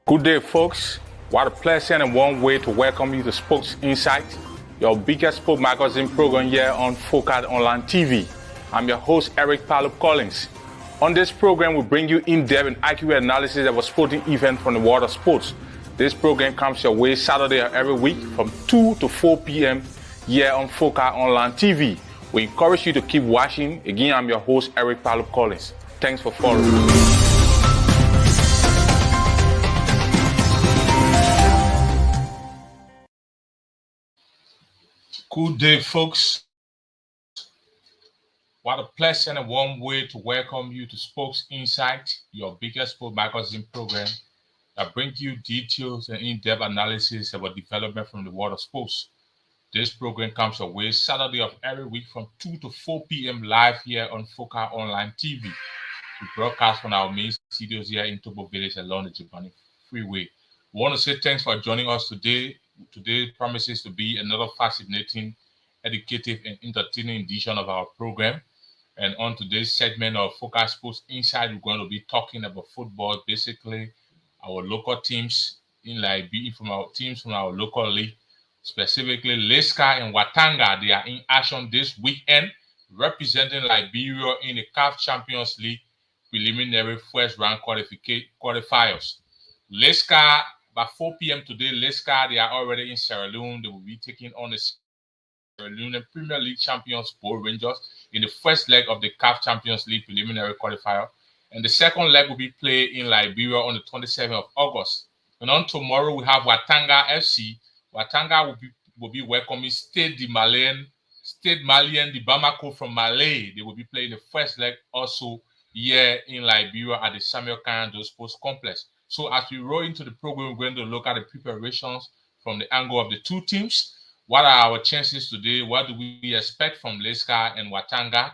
Good day, folks. What a pleasant and warm way to welcome you to Sports Insight, your biggest sport magazine program here on Focus Online TV. I'm your host, Eric Palup Collins. On this program, we bring you in-depth and accurate analysis of a sporting event from the world of sports. This program comes your way Saturday of every week from 2 to 4 p.m. here on Focus Online TV. We encourage you to keep watching. Again, I'm your host, Eric Palup Collins. Thanks for following. Good day, folks. What a pleasant and warm way to welcome you to Sports Insight, your biggest sport magazine program that brings you details and in-depth analysis about development from the world of sports. This program comes your way Saturday of every week from 2 to 4 p.m. live here on Focus Online TV. We broadcast from our main studios here in Tobo Village along the Japan Freeway. We want to say thanks for joining us today. Today promises to be another fascinating, educative, and entertaining edition of our program. And on today's segment of Focus Sports Insight, we're going to be talking about football, basically our local teams in Liberia, from our teams from our local league, specifically Leska and Watanga. They are in action this weekend, representing Liberia in the CAF Champions League preliminary first round qualifiers. Leska, by 4 p.m. today, Leska, they are already in Sierra Leone. They will be taking on the Sierra Leone Premier League champions, Bull Rangers, in the first leg of the CAF Champions League preliminary qualifier. And the second leg will be played in Liberia on the 27th of August. And on tomorrow, we have Watanga FC. Watanga will be welcoming Stade Malien de Bamako from Mali. They will be playing the first leg also here in Liberia at the Samuel Kanyando Sports Complex. So as we roll into the program, we're going to look at the preparations from the angle of the two teams. What are our chances today? What do we expect from Leska and Watanga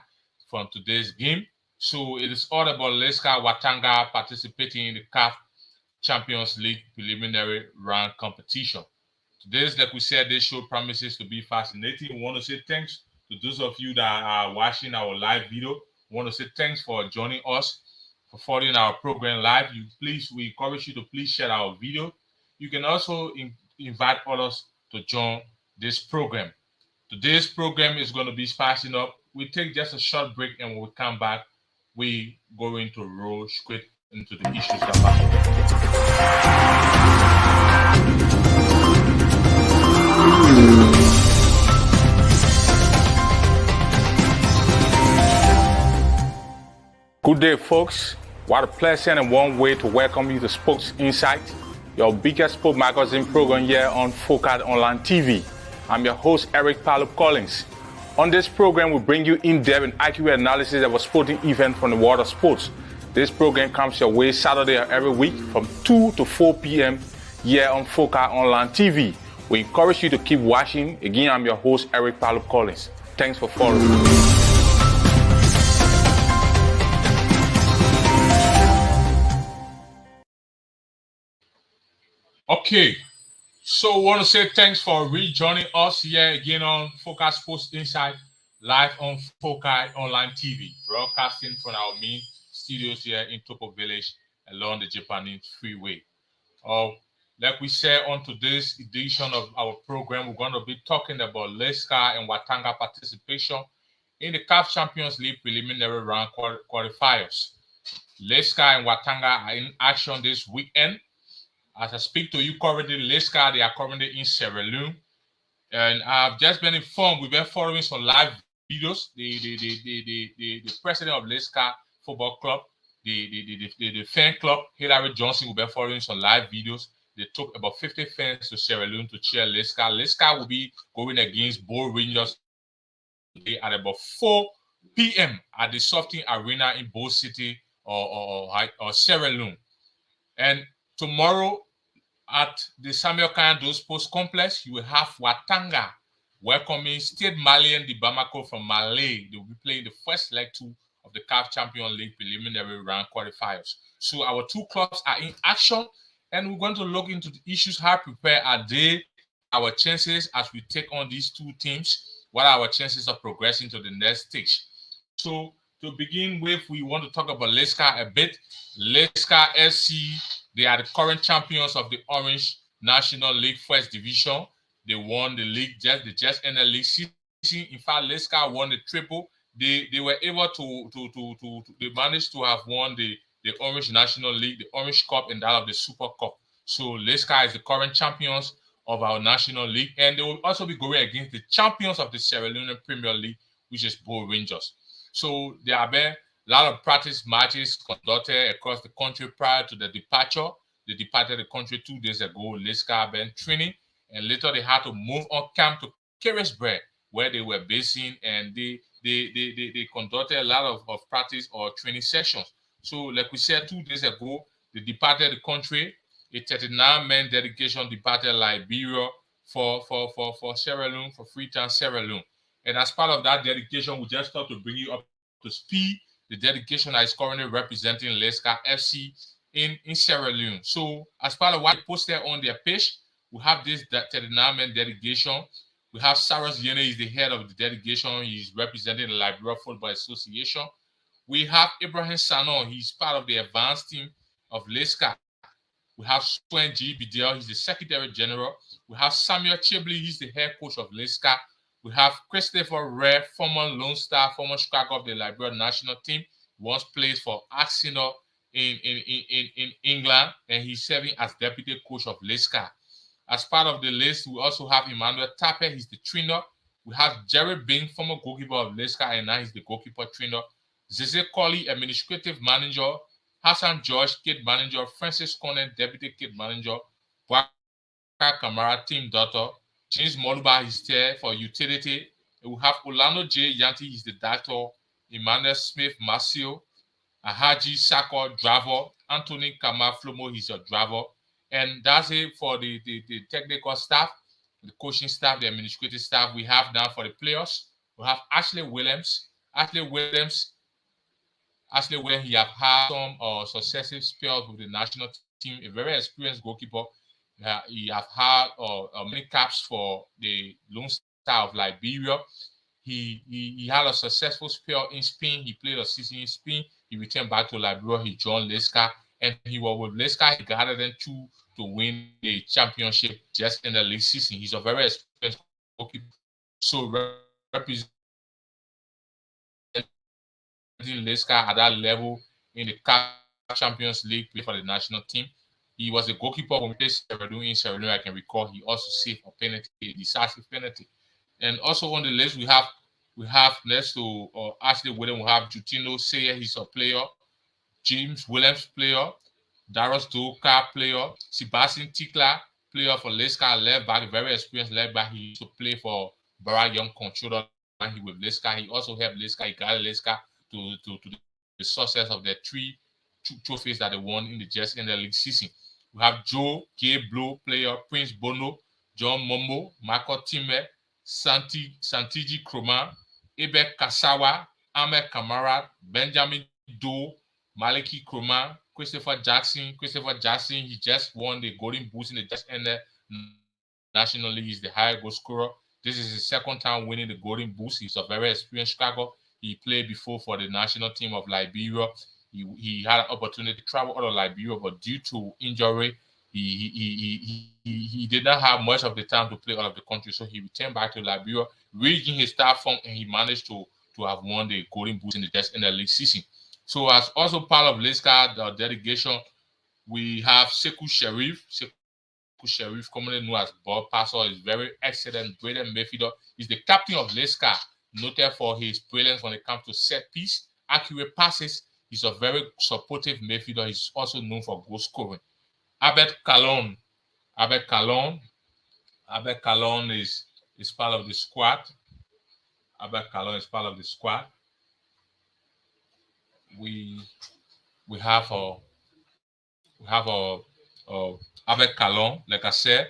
from today's game? So it is all about Leska Watanga participating in the CAF Champions League preliminary round competition. Today's, like we said, this show promises to be fascinating. We want to say thanks to those of you that are watching our live video. We want to say thanks for joining us, for following our program live. We encourage you to please share our video. You can also invite others to join this program. Today's program is going to be spicing up. We take just a short break, and when we come back, we going to roll straight into the issues that matter. Good day, folks. What a pleasant and warm way to welcome you to Sports Insight, your biggest sport magazine program here on Focus Online TV. I'm your host, Eric Palup Collins. On this program, we bring you in-depth and accurate analysis of a sporting event from the world of sports. This program comes your way Saturday of every week from 2 to 4 p.m. here on Focus Online TV. We encourage you to keep watching. Again, I'm your host, Eric Palup Collins. Thanks for following. Okay, so I want to say thanks for rejoining us here again on Focus Sports Insight, live on Focus Online TV, broadcasting from our main studios here in Topo Village along the Japanese Freeway. Like we said on today's edition of our program, we're going to be talking about Leska and Watanga participation in the CAF Champions League preliminary round qualifiers. Leska and Watanga are in action this weekend. As I speak to you currently, Leska, they are currently in Sierra Leone. And I've just been informed, we've been following some live videos. The president of Leska Football Club, the fan club, Hillary Johnson, will be following some live videos. They took about 50 fans to Sierra Leone to cheer Leska. Leska will be going against Bull Rangers today at about 4 p.m. at the Softing Arena in Bull City or Sierra Leone. And tomorrow at the Samuel Kanyando Sports Complex, you will have Watanga welcoming Stade Malien de Bamako from Mali. They will be playing the first leg 2 of the CAF Champions League preliminary round qualifiers. So our two clubs are in action, and we're going to look into the issues. How prepared are they? Our chances as we take on these two teams. What are our chances of progressing to the next stage? So to begin with, we want to talk about Leska a bit. Leska SC They are the current champions of the Orange National League First Division. They won the league, just ended the league season. In fact, Leicester won the triple. They were able to they managed to have won the Orange National League, the Orange Cup, and that of the Super Cup. So Leicester is the current champions of our National League, and they will also be going against the champions of the Sierra Leone Premier League, which is Bull Rangers. So there have been a lot of practice matches conducted across the country prior to the departure. They departed the country 2 days ago. Leicester have been training, and later they had to move on camp to Carisbrooke, where they were basing, and they conducted a lot of practice or training sessions. So, like we said 2 days ago, they departed the country. A 39-man delegation departed Liberia for Sierra Leone, for Freetown, Sierra Leone. And as part of that dedication, we just thought to bring you up to speed. The dedication that is currently representing Leicester FC in Sierra Leone. So, as part of what they posted on their page, we have this 39-man delegation. We have Cyrus Yene, is the head of the delegation. He's representing the Liberia Football Association. We have Ibrahim Sano. He's part of the advanced team of Leicester. We have Swen G. Bidel. He's the Secretary General. We have Samuel Chibley. He's the head coach of Leicester. We have Christopher Ray, former Lone Star, former striker of the Liberia national team. He once played for Arsenal in England, and he's serving as deputy coach of Leicester. As part of the list, we also have Emmanuel Tape. He's the trainer. We have Jerry Bing, former goalkeeper of Leicester, and now he's the goalkeeper trainer. Zeze Colley, administrative manager. Hassan George, kid manager. Francis Conan, deputy kid manager. Bwaka Kamara, team doctor. James Moluba is there for utility. We have Orlando J. Yanti, he's the director. Emmanuel Smith Marcio. Ahaji Sako, driver. Anthony Kamaflomo, he's your driver. And that's it for the technical staff, the coaching staff, the administrative staff. We have now for the players. We have Ashley Williams. Ashley Williams, he have had some successive spells with the national team, a very experienced goalkeeper. He have had many caps for the Lone Star of Liberia. He had a successful spell in Spain. He played a season in Spain. He returned back to Liberia. He joined Leicester, and he was with Leicester. He gathered them to win the championship just in the league season. He's a very experienced goalkeeper. So representing Leicester at that level in the CAF Champions League, play for the national team. He was a goalkeeper when we played Sierra Leone in Sierra Leone. I can recall he also saved a penalty, a decisive penalty. And also on the list we have next to Ashley Williams, we have Jutino Seye, he's a player. James Williams, player. Darius Doka, player. Sebastian Tikla, player for Leicester, left back, very experienced left back. He used to play for Barra Young Controller when he with Leicester. He also helped Leicester. He guided Leicester to the success of their three trophies that they won in the league season. We have Joe K. Blow, player. Prince Bono, John Mombo, Marco Time, Santiji Kroma, Ebe Kasawa, Ahmed Kamara, Benjamin Doe, Maliki Kroma, Christopher Jackson, he just won the Golden Boot in the just ended National League. He's the higher goal scorer. This is his second time winning the Golden Boot. He's a very experienced striker. He played before for the national team of Liberia. He had an opportunity to travel out of Liberia, but due to injury, he did not have much of the time to play out of the country. So he returned back to Liberia, reaching his start form, and he managed to have won the Golden Boot in the just ended league season. So as also part of Leicester, the delegation, we have Sekou Sharif. Sekou Sharif, commonly known as Bob Passer, is very excellent, brilliant midfielder. He's the captain of Leicester, noted for his brilliance when it comes to set piece, accurate passes. He's a very supportive midfielder. He's also known for goal scoring. Abed Kalon is part of the squad. Abed Kalon is part of the squad. We have Abed Kalon, like I said.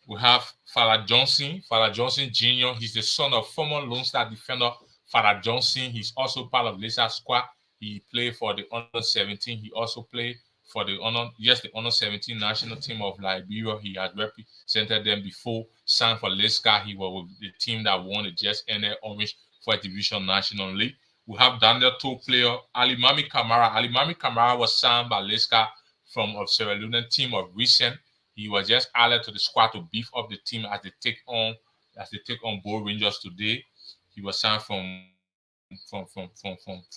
We have Farah Johnson Jr. He's the son of former Lone Star defender Farah Johnson. He's also part of Leicester squad. He played for the under 17. He also played for the under 17 national team of Liberia. He had represented them before, signed for Leicester. He was with the team that won the just ended Orange First Division National League. We have Daniel Toe player Alimami Kamara. Alimami Kamara was signed by Leicester from a Sierra Leone team of recent. He was just added to the squad to beef up the team as they take on Bull Rangers today. He was signed from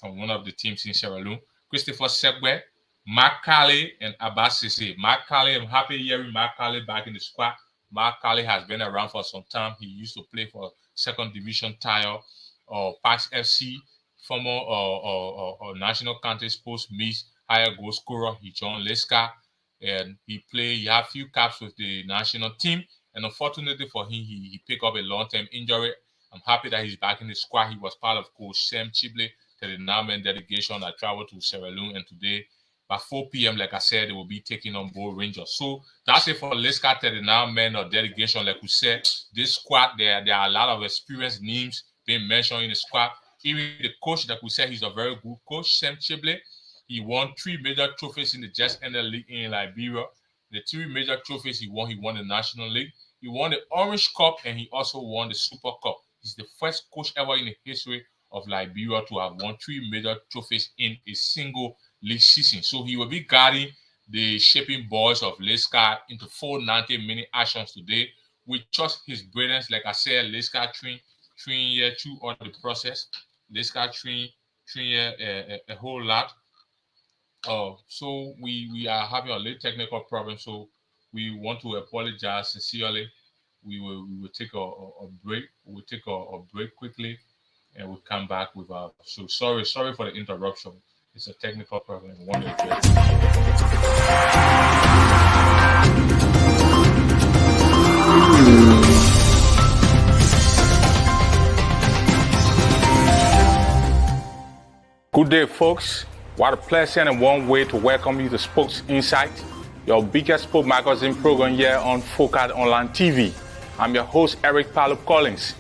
one of the teams in Sierra Leone. Christopher Segwe, Mark Kali, and Abbas Sisse. Mark Kali, I'm happy hearing Mark Kali back in the squad. Mark Kali has been around for some time. He used to play for second division Tile or Pax FC, former National County Sports Miss higher goal scorer. He joined Leska and he had a few caps with the national team. And unfortunately for him, he picked up a long-term injury. I'm happy that he's back in the squad. He was part of Coach Sam Chibley, the Namen delegation that traveled to Sierra Leone. And today, by 4 p.m., like I said, they will be taking on Bull Rangers. So that's it for Leska 39 men or delegation. Like we said, this squad, there are a lot of experienced names being mentioned in the squad. Even the coach, like we said, he's a very good coach, Sam Chibley. He won 3 major trophies in the Just Ended League in Liberia. The 3 major trophies he won the National League. He won the Orange Cup and he also won the Super Cup. He's the first coach ever in the history of Liberia to have won 3 major trophies in a single league season. So he will be guiding the Shaping Boys of Leska into 4 90-minute actions today. We trust his brilliance. Like I said, Leska train here through all the process. Leska train here a whole lot. So we are having a little technical problem. So we want to apologize sincerely. We will take a break. We'll take a break quickly, and we'll come back with our. So sorry for the interruption. It's a technical problem. We want to address Good day, folks. What a pleasant and warm way to welcome you to Spokes Insight, your biggest sport magazine program here on Focal Online TV. I'm your host, Eric Palup Collins.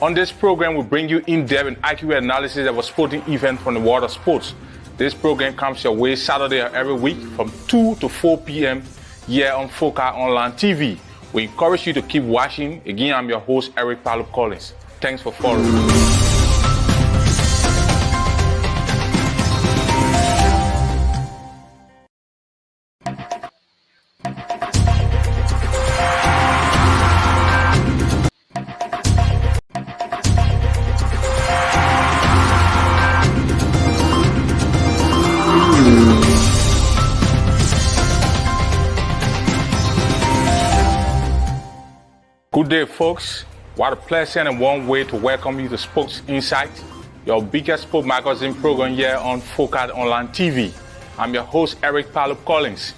On this program, we bring you in-depth and accurate analysis of a sporting event from the world of sports. This program comes your way Saturday every week from 2 to 4 p.m. here on Focal Online TV. We encourage you to keep watching. Again, I'm your host, Eric Palup Collins. Thanks for following. Good day, folks. What a pleasant and warm way to welcome you to Spokes Insight, your biggest sport magazine program here on Focal Online TV. I'm your host, Eric Palup Collins.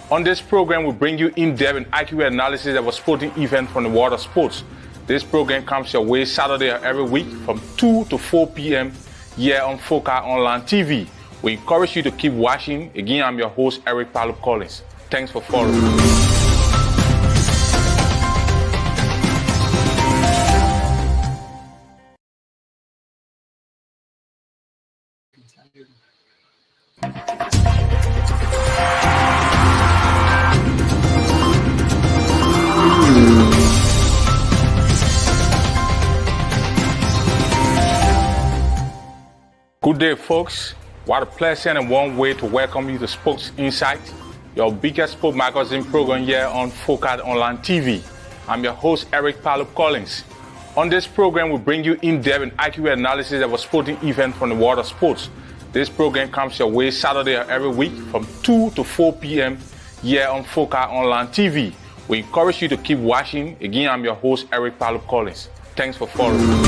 On this program, we bring you in-depth and accurate analysis of a sporting event from the world of sports. This program comes your way Saturday every week from 2 to 4 p.m. here on Focal Online TV. We encourage you to keep watching. Again, I'm your host, Eric Palup Collins. Thanks for following. Good day, folks. What a pleasant and warm way to welcome you to Spokes Insight, your biggest sport magazine program here on Focal Online TV. I'm your host, Eric Palup Collins. On this program, we bring you in-depth and accurate analysis of a sporting event from the world of sports. This program comes your way Saturday every week from 2 to 4 p.m. here on Focal Online TV. We encourage you to keep watching. Again, I'm your host, Eric Palup Collins. Thanks for following.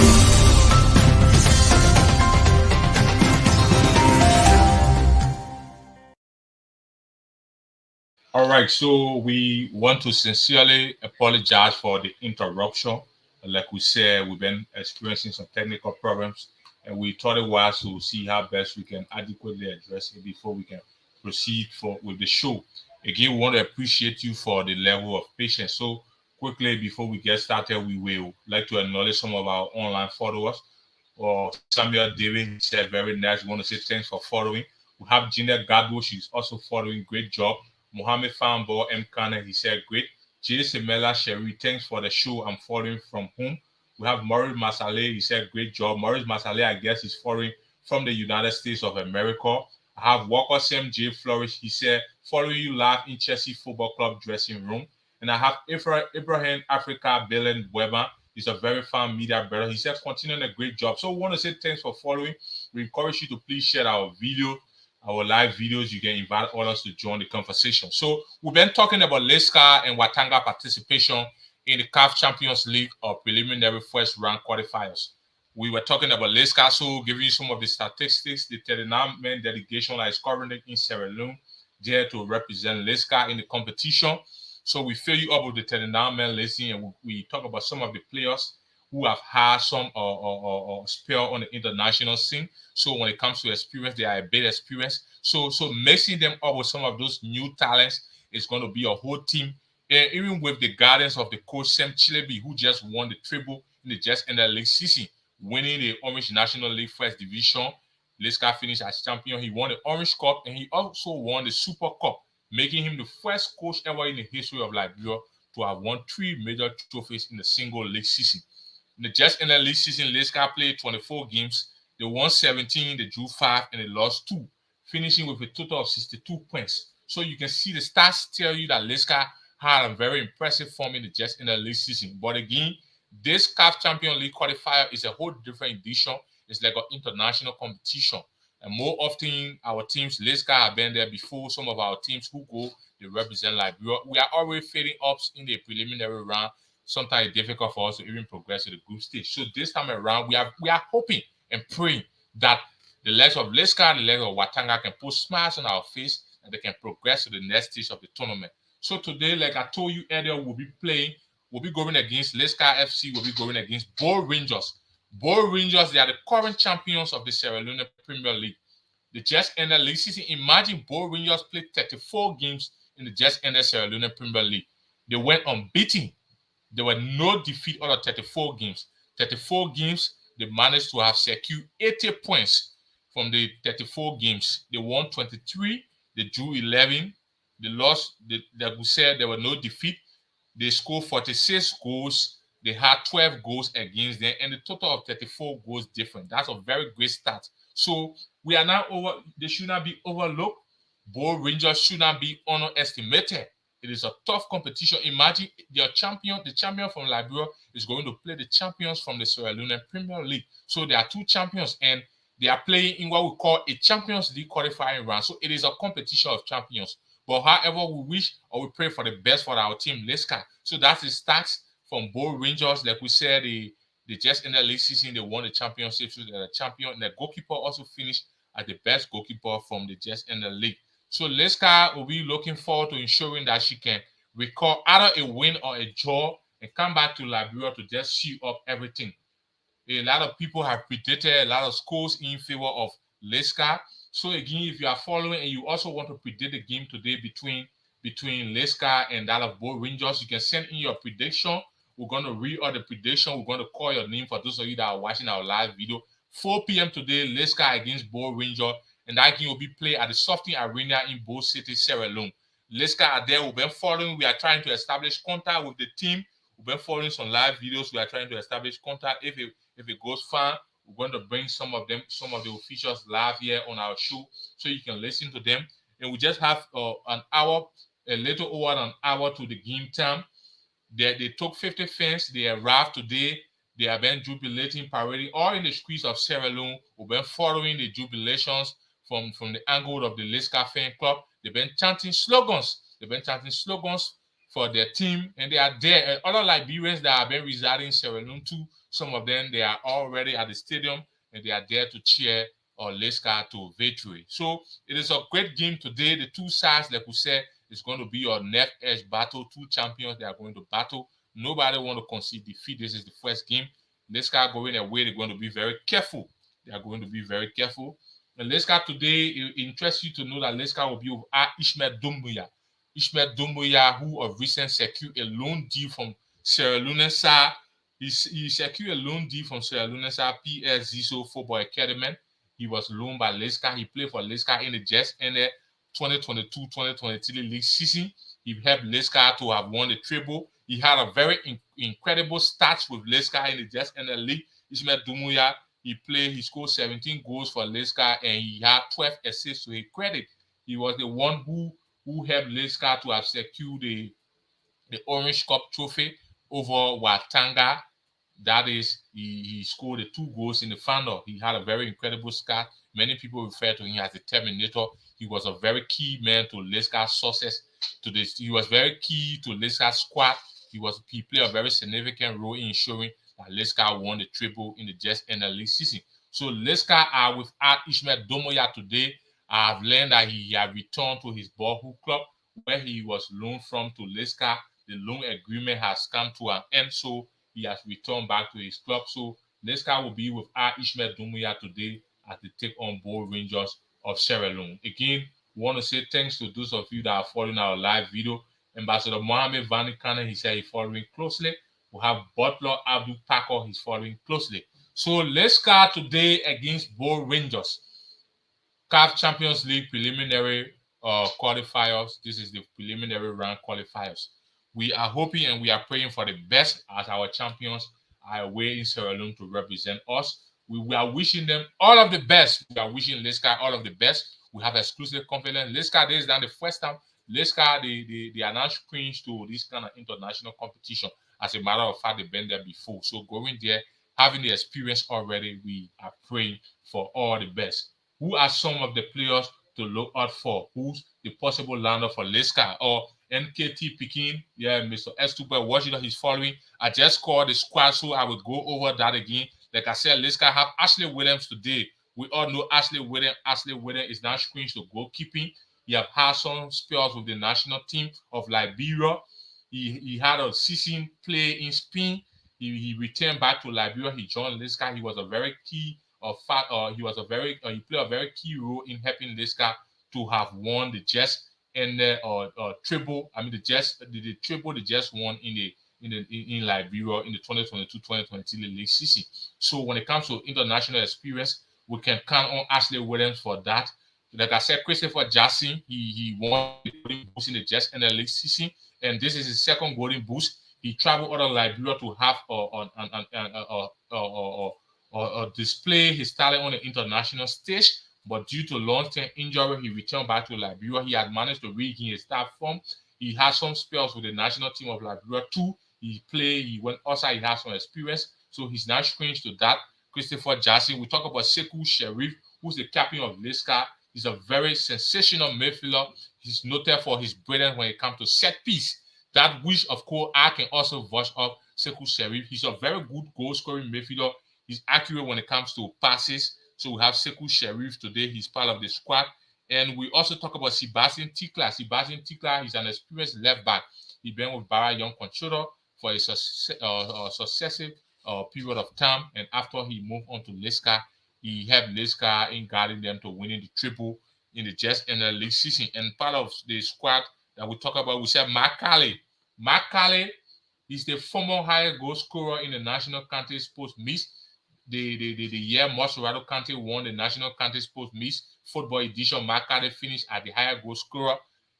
All right, so we want to sincerely apologize for the interruption. Like we said, we've been experiencing some technical problems, and we thought it was to see how best we can adequately address it before we can proceed with the show. Again, we want to appreciate you for the level of patience. So quickly, before we get started, we will like to acknowledge some of our online followers. Samuel David said, very nice. We want to say thanks for following. We have Gina Gado. She's also following. Great job. Mohammed Fanbo M. Kane, he said, great. J. Semela Sherry, thanks for the show. I'm following from home. We have Maurice Masale, he said, great job. Maurice Masale, I guess, is following from the United States of America. I I have Walker Sam J. Flourish. He said, following you live in Chelsea Football Club dressing room. And I have Ibrahim Africa Belen Weber. He's a very fine media brother. He said, continuing a great job. So we want to say thanks for following. We encourage you to please share our video, our live videos. You can invite others to join the conversation. So we've been talking about Leicester and Watanga participation in the CAF Champions League or preliminary first round qualifiers. We were talking about Leicester, so giving you some of the statistics. The 39-man delegation that is currently in Sierra Leone there to represent Leicester in the competition. So we fill you up with the 39-man listing, and we talk about some of the players who have had some spell on the international scene. So when it comes to experience, they are a bit experienced. So mixing them up with some of those new talents is going to be a whole team. And even with the guidance of the coach Sam Chilebi, who just won the treble in the just ended league season, winning the Orange National League First Division. Leicester finished as champion. He won the Orange Cup and he also won the Super Cup, making him the first coach ever in the history of Liberia to have won 3 major trophies in a single league season. In the just ended league season, Leicester played 24 games. They won 17, they drew 5, and they lost 2, finishing with a total of 62 points. So you can see the stats tell you that Leicester had a very impressive form in the just ended league season. But again, this CAF Champions League qualifier is a whole different edition. It's like an international competition. And more often, our teams, Leicester have been there before. Some of our teams who go, they represent Liberia. We are already fading up in the preliminary round. Sometimes it's difficult for us to even progress to the group stage. So this time around, we are hoping and praying that the legs of Leicester, the legs of Watanga can put smiles on our face and they can progress to the next stage of the tournament. So today, like I told you earlier, we'll be going against Leicester FC, we'll be going against Bull Rangers. Bull Rangers, they are the current champions of the Sierra Leone Premier League. The just ended league season. Imagine Bull Rangers played 34 games in the just ended Sierra Leone Premier League. They went unbeaten. There were no defeat out of 34 games. 34 games, they managed to have secured 80 points from the 34 games. They won 23, they drew 11, they lost, like we said, there were no defeat. They scored 46 goals. They had 12 goals against them, and the total of 34 goals different. That's a very great start. So we are now over. They should not be overlooked. Bull Rangers should not be underestimated. It is a tough competition. Imagine the champion from Liberia is going to play the champions from the Sierra Leone Premier League. So there are 2 champions, and they are playing in what we call a Champions League qualifying round. So it is a competition of champions. But however, we wish or we pray for the best for our team, Leicester. So that's the stats from Bull Rangers. Like we said, they just ended the league season. They won the championship. So they're the champion. And the goalkeeper also finished as the best goalkeeper from the just ended league. So Leicester will be looking forward to ensuring that she can record either a win or a draw and come back to Liberia to just shoot up everything. A lot of people have predicted a lot of scores in favor of Leicester. So again, if you are following and you also want to predict the game today between Leicester and that of Bull Rangers, you can send in your prediction. We're going to read all the prediction. We're going to call your name for those of you that are watching our live video. 4 p.m. today, Leicester against Bull Rangers. And that game will be played at the Softing Arena in Bull City, Sierra Leone. Leicester are there. We've been following. We are trying to establish contact with the team. We've been following some live videos. We are trying to establish contact. If it goes fine, we're going to bring some of the officials live here on our show so you can listen to them. And we just have an hour, a little over an hour to the game time. They took 50 fans. They arrived today. They have been jubilating, parading all in the streets of Sierra Leone. We've been following the jubilations from the angle of the Leicester fan club. They've been chanting slogans. For their team, and they are there. And other Liberians that have been residing in Sierra Leone too, some of them, they are already at the stadium, and they are there to cheer Leicester to victory. So it is a great game today. The 2 sides, like we said, is going to be your neck edge battle. 2 champions, they are going to battle. Nobody want to concede defeat. This is the first game. Leicester going away, they're going to be very careful. They are going to be very careful. And Leicester today, it interests you to know that Leicester will be with Ishmael Doumbouya. Ishmael Doumbouya, who of recent secured a loan deal from Sierra Leone side. He secured a loan deal from Sierra Leone side, PS Ziso Football Academy. He was loaned by Leicester. He played for Leicester in the just ended 2022-2023 league season. He helped Leicester to have won the treble. He had a very incredible start with Leicester in the just ended league. Ishmael Doumbouya He scored 17 goals for Leicester, and he had 12 assists to his credit. He was the one who helped Leicester to have secured the Orange Cup trophy over Watanga. That is, he scored the 2 goals in the final. He had a very incredible start. Many people refer to him as the Terminator. He was a very key man to Leicester's success. He was very key to Leicester's squad. He played a very significant role in ensuring that Leicester won the treble in the just ended league season. So Leicester are without Ishmael Domoya today. I have learned that he had returned to his boyhood club where he was loaned from to Leicester. The loan agreement has come to an end, so he has returned back to his club. So Leicester will be without Ishmael Domoya today as they take on Bold Rangers of Sierra Leone. Again, we want to say thanks to those of you that are following our live video. Ambassador Mohamed Vanikane, he said he's following closely. We have Butler Abdul Paco, he's following closely. So let's start today against Bold Rangers. CAF Champions League preliminary qualifiers. This is the preliminary round qualifiers. We are hoping and we are praying for the best as our champions are away in Sierra Leone to represent us. We are wishing them all of the best. We are wishing Leicester all of the best. We have exclusive confidence. Leicester, this is not the first time. Leicester, they are not screens to this kind of international competition. As a matter of fact, they've been there before. So going there, having the experience already, we are praying for all the best. Who are some of the players to look out for? Who's the possible lander for Leicester or NKT Peking? Yeah, Mr. Estuber Washington, he's following. I just called the squad, so I will go over that again. Like I said, Leicester have Ashley Williams today. We all know Ashley Williams. Ashley Williams is now screens to goalkeeping. He have had some spells with the national team of Liberia. He had a season play in Spain. He returned back to Liberia. He joined Leicester. He was a very key he played a very key role in helping Leicester to have won the Jets and treble. I mean the treble they just won in Liberia in the 2022-2023 league season. So when it comes to international experience, we can count on Ashley Williams for that. Like I said, Christopher Jackson, he won the Golden Boost in the Jets and the league season, and this is his second Golden Boost. He traveled out of Liberia to have display his talent on the international stage, but due to long-term injury, he returned back to Liberia. He had managed to regain his start form. He had some spells with the national team of Liberia too. He went outside, he has some experience, so he's now screens to that. Christopher Jackson. We talk about Sekou Sheriff, who's the captain of Leicester. He's a very sensational midfielder. He's noted for his brilliance when it comes to set piece. That which, of course, I can also vouch up Sekou Sheriff. He's a very good goal-scoring midfielder. He's accurate when it comes to passes. So we have Sekou Sheriff today. He's part of the squad. And we also talk about Sebastian Tikla. Sebastian Tikla is an experienced left back. He's been with Barra Young Controller for a successive period of time. And after he moved on to Leicester, he helped Leicester in guiding them to winning the triple in the just in the league season. And part of the squad that we talk about, we said Mark Caley. Mark Caley is the former highest goal scorer in the National County Sports Meets. The year Moserado County won the National County Sports Meets football edition, Mark Caley finished at the higher goal scorer.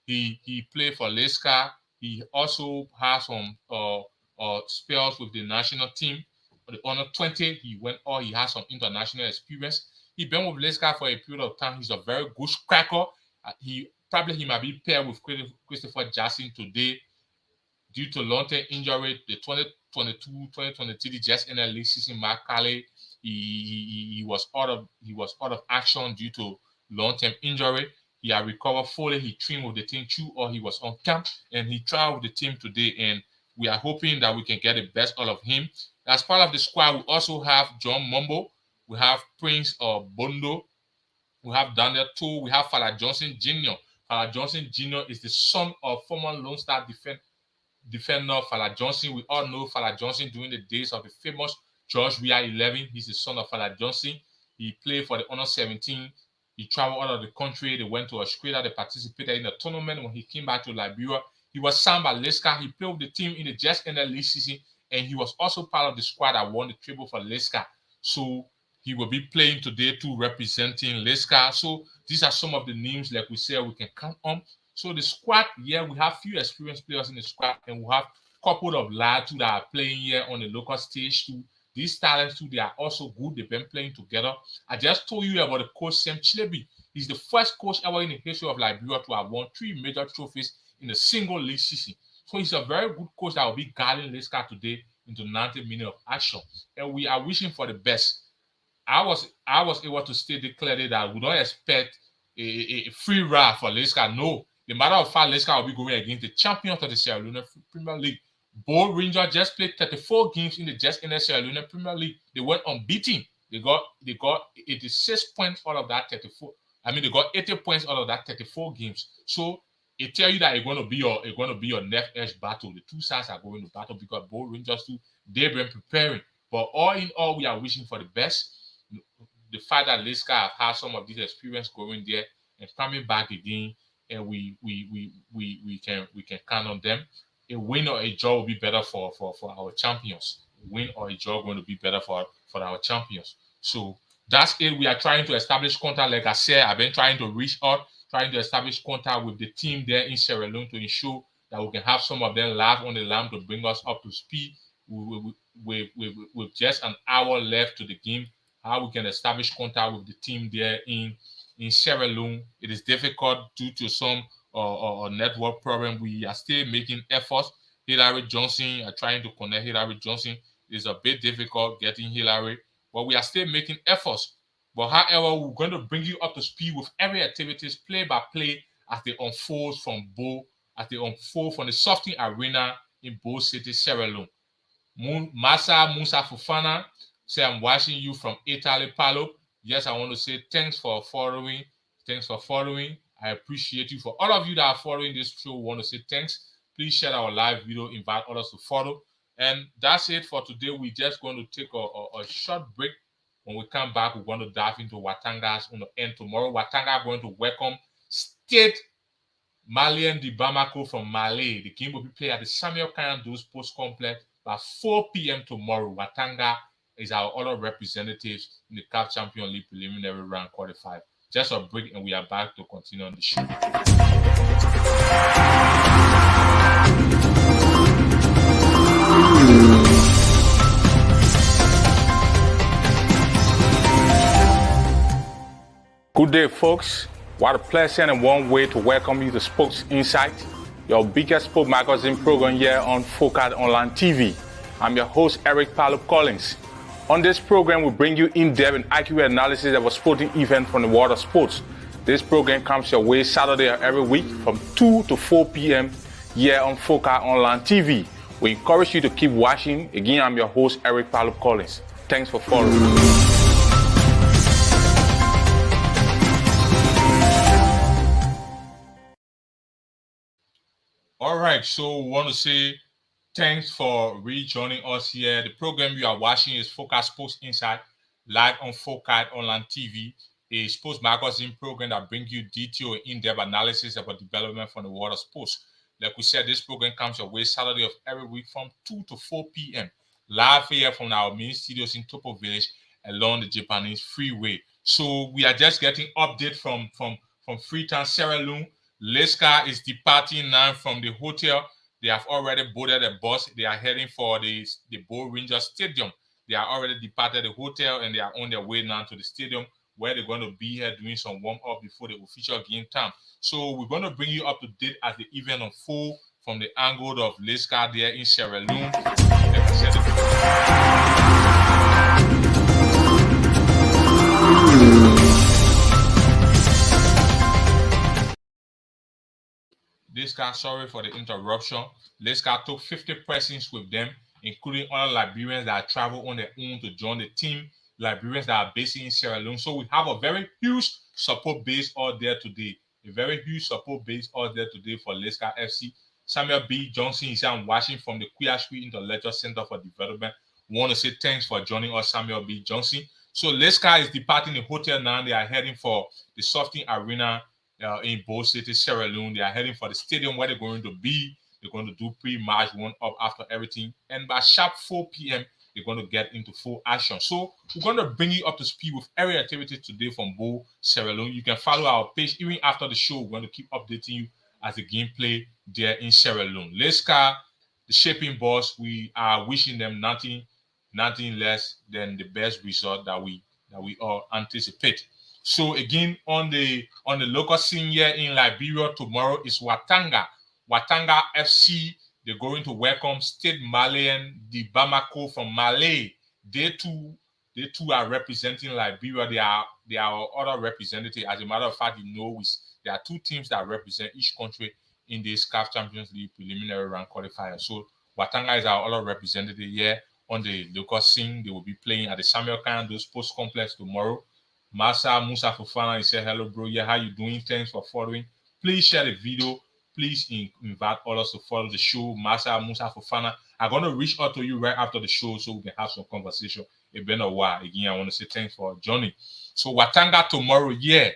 He played for Leicester. He also has some spells with the national team. The under 20, he has some international experience. He's been with Leicester for a period of time. He's a very good striker. He might be paired with Christopher Jackson today due to long-term injury. The 2022-2023 just in the league season, Mark Caley, he was out of action due to long-term injury. He had recovered fully. He trained with the team too, or he was on camp, and he traveled with the team today. And we are hoping that we can get the best out of him. As part of the squad, we also have John Mumbo. We have Prince Bondo. We have Daniel Too. We have Fala Johnson Jr. Fala Johnson Jr. is the son of former Lone Star defender Fala Johnson. We all know Fala Johnson during the days of the famous George Weah 11. He's the son of Fala Johnson. He played for the Under 17. He traveled out of the country. They went to Australia. They participated in the tournament. When he came back to Liberia, he was signed by Leicester. He played with the team in the just ended league season, and he was also part of the squad that won the treble for Leicester. So he will be playing today too, representing Leicester. So these are some of the names, like we said, we can count on. So the squad, we have few experienced players in the squad, and we have a couple of lads that are playing here on the local stage too. These talents too, they are also good. They've been playing together. I just told you about the coach Sam Chilebi. He's the first coach ever in the history of Liberia to have won 3 major trophies in a single league season. So he's a very good coach that will be guiding Lescar today into 90 minutes of action. And we are wishing for the best. I was able to state clearly that we don't expect a free ride for Lescar. No. The matter of fact, Lescar will be going against the champions of the Sierra Leone Premier League. Bo Rangers just played 34 games in the Sierra Leone Premier League. They went unbeaten. They got 86 points out of that 34. I mean, they got 80 points out of that 34 games. So it tells you that it's going to be your next edge battle. The two sides are going to battle because both Rangers too, they've been preparing. But all in all, we are wishing for the best. The fact that Lescar have had some of this experience going there and coming back again, and we can count on them. A win or a draw will be better for our champions. A win or a draw going to be better for our champions. So that's it. We are trying to establish contact. Like I said, I've been trying to reach out, trying to establish contact with the team there in Sierra Leone to ensure that we can have some of them live on the line to bring us up to speed with just an hour left to the game. How we can establish contact with the team there in Sierra Leone. It is difficult due to some network problem. We are still making efforts. Hillary Johnson are trying to connect Hillary Johnson. It's a bit difficult getting Hillary, but we are still making efforts. But however, we're going to bring you up to speed with every activities play by play as they unfold from the Softing Arena in Bo City, Sierra Leone. Masa Musa Fufana say, I'm watching you from Italy, Palo. Yes, I want to say thanks for following. Thanks for following. I appreciate you. For all of you that are following this show, we want to say thanks. Please share our live video, invite others to follow. And that's it for today. We're just going to take a short break. When we come back, we're going to dive into Watanga's on the end tomorrow. Watanga are going to welcome State Malien de Bamako from Mali. The game will be played at the Samuel Kanyang Sports Complex by 4 p.m. tomorrow. Watanga is our other representatives in the CAF Champions League preliminary round qualifier. Just a break and we are back to continue on the show. Good day, folks. What a pleasure and one way to welcome you to Sports Insight, your biggest sport magazine program here on Focal Online TV. I'm your host, Eric Palop Collins. On this program, we bring you in-depth and accurate analysis of a sporting event from the world of sports. This program comes your way Saturday every week from 2 to 4 p.m. here on Focal Online TV. We encourage you to keep watching. Again, I'm your host, Eric Palop Collins. Thanks for following. All right, so we want to say thanks for rejoining us here. The program you are watching is Focal Sports Insight, live on Focal Online TV, a sports magazine program that brings you detailed, in-depth analysis about development from the world of sports. Like we said, this program comes your way Saturday of every week from 2 to 4 p.m. live here from our main studios in Topo Village along the Japanese Freeway. So we are just getting update from Freetown, Sierra Leone. Lescar is departing now from the hotel. They have already boarded a bus. They are heading for the Bo Rangers Stadium. They are already departed the hotel and they are on their way now to the stadium where they're going to be here doing some warm-up before the official game time. So we're going to bring you up to date as the event unfolds from the angle of Lescar there in Sierra Leone. Lescar, sorry for the interruption. Lescar took 50 persons with them, including other Liberians that travel on their own to join the team, Liberians that are based in Sierra Leone. So we have a very huge support base out there today. A very huge support base out there today for Lescar FC. Samuel B. Johnson is here. I'm watching from the Queer Street Intellectual Center for Development. We want to say thanks for joining us, Samuel B. Johnson. So Lescar is departing the hotel now. They are heading for the Softing Arena in Bo City, Sierra Leone. They are heading for the stadium where they're going to be. They're going to do pre-match warm-up after everything. And by sharp 4 p.m., they're going to get into full action. So we're going to bring you up to speed with every activity today from Bo, Sierra Leone. You can follow our page. Even after the show, we're going to keep updating you as the gameplay there in Sierra Leone. Lescar, the shaping boss, we are wishing them nothing nothing less than the best result that we all anticipate. So again, on the local scene here in Liberia tomorrow is Watanga. Watanga FC. They're going to welcome State Malian the Bamako from Mali. They too, they too are representing Liberia. They are other representatives. As a matter of fact, there are two teams that represent each country in this CAF Champions League preliminary round qualifier. So Watanga is our other representative here on the local scene. They will be playing at the Samuel Kando Sports Complex tomorrow. Masa Musa Fofana, he said, hello, bro. Yeah, how you doing? Thanks for following. Please share the video. Please invite others to follow the show. Masa Musa Fofana. I'm going to reach out to you right after the show so we can have some conversation. It's been a while. Again, I want to say thanks for joining. So Watanga tomorrow, yeah.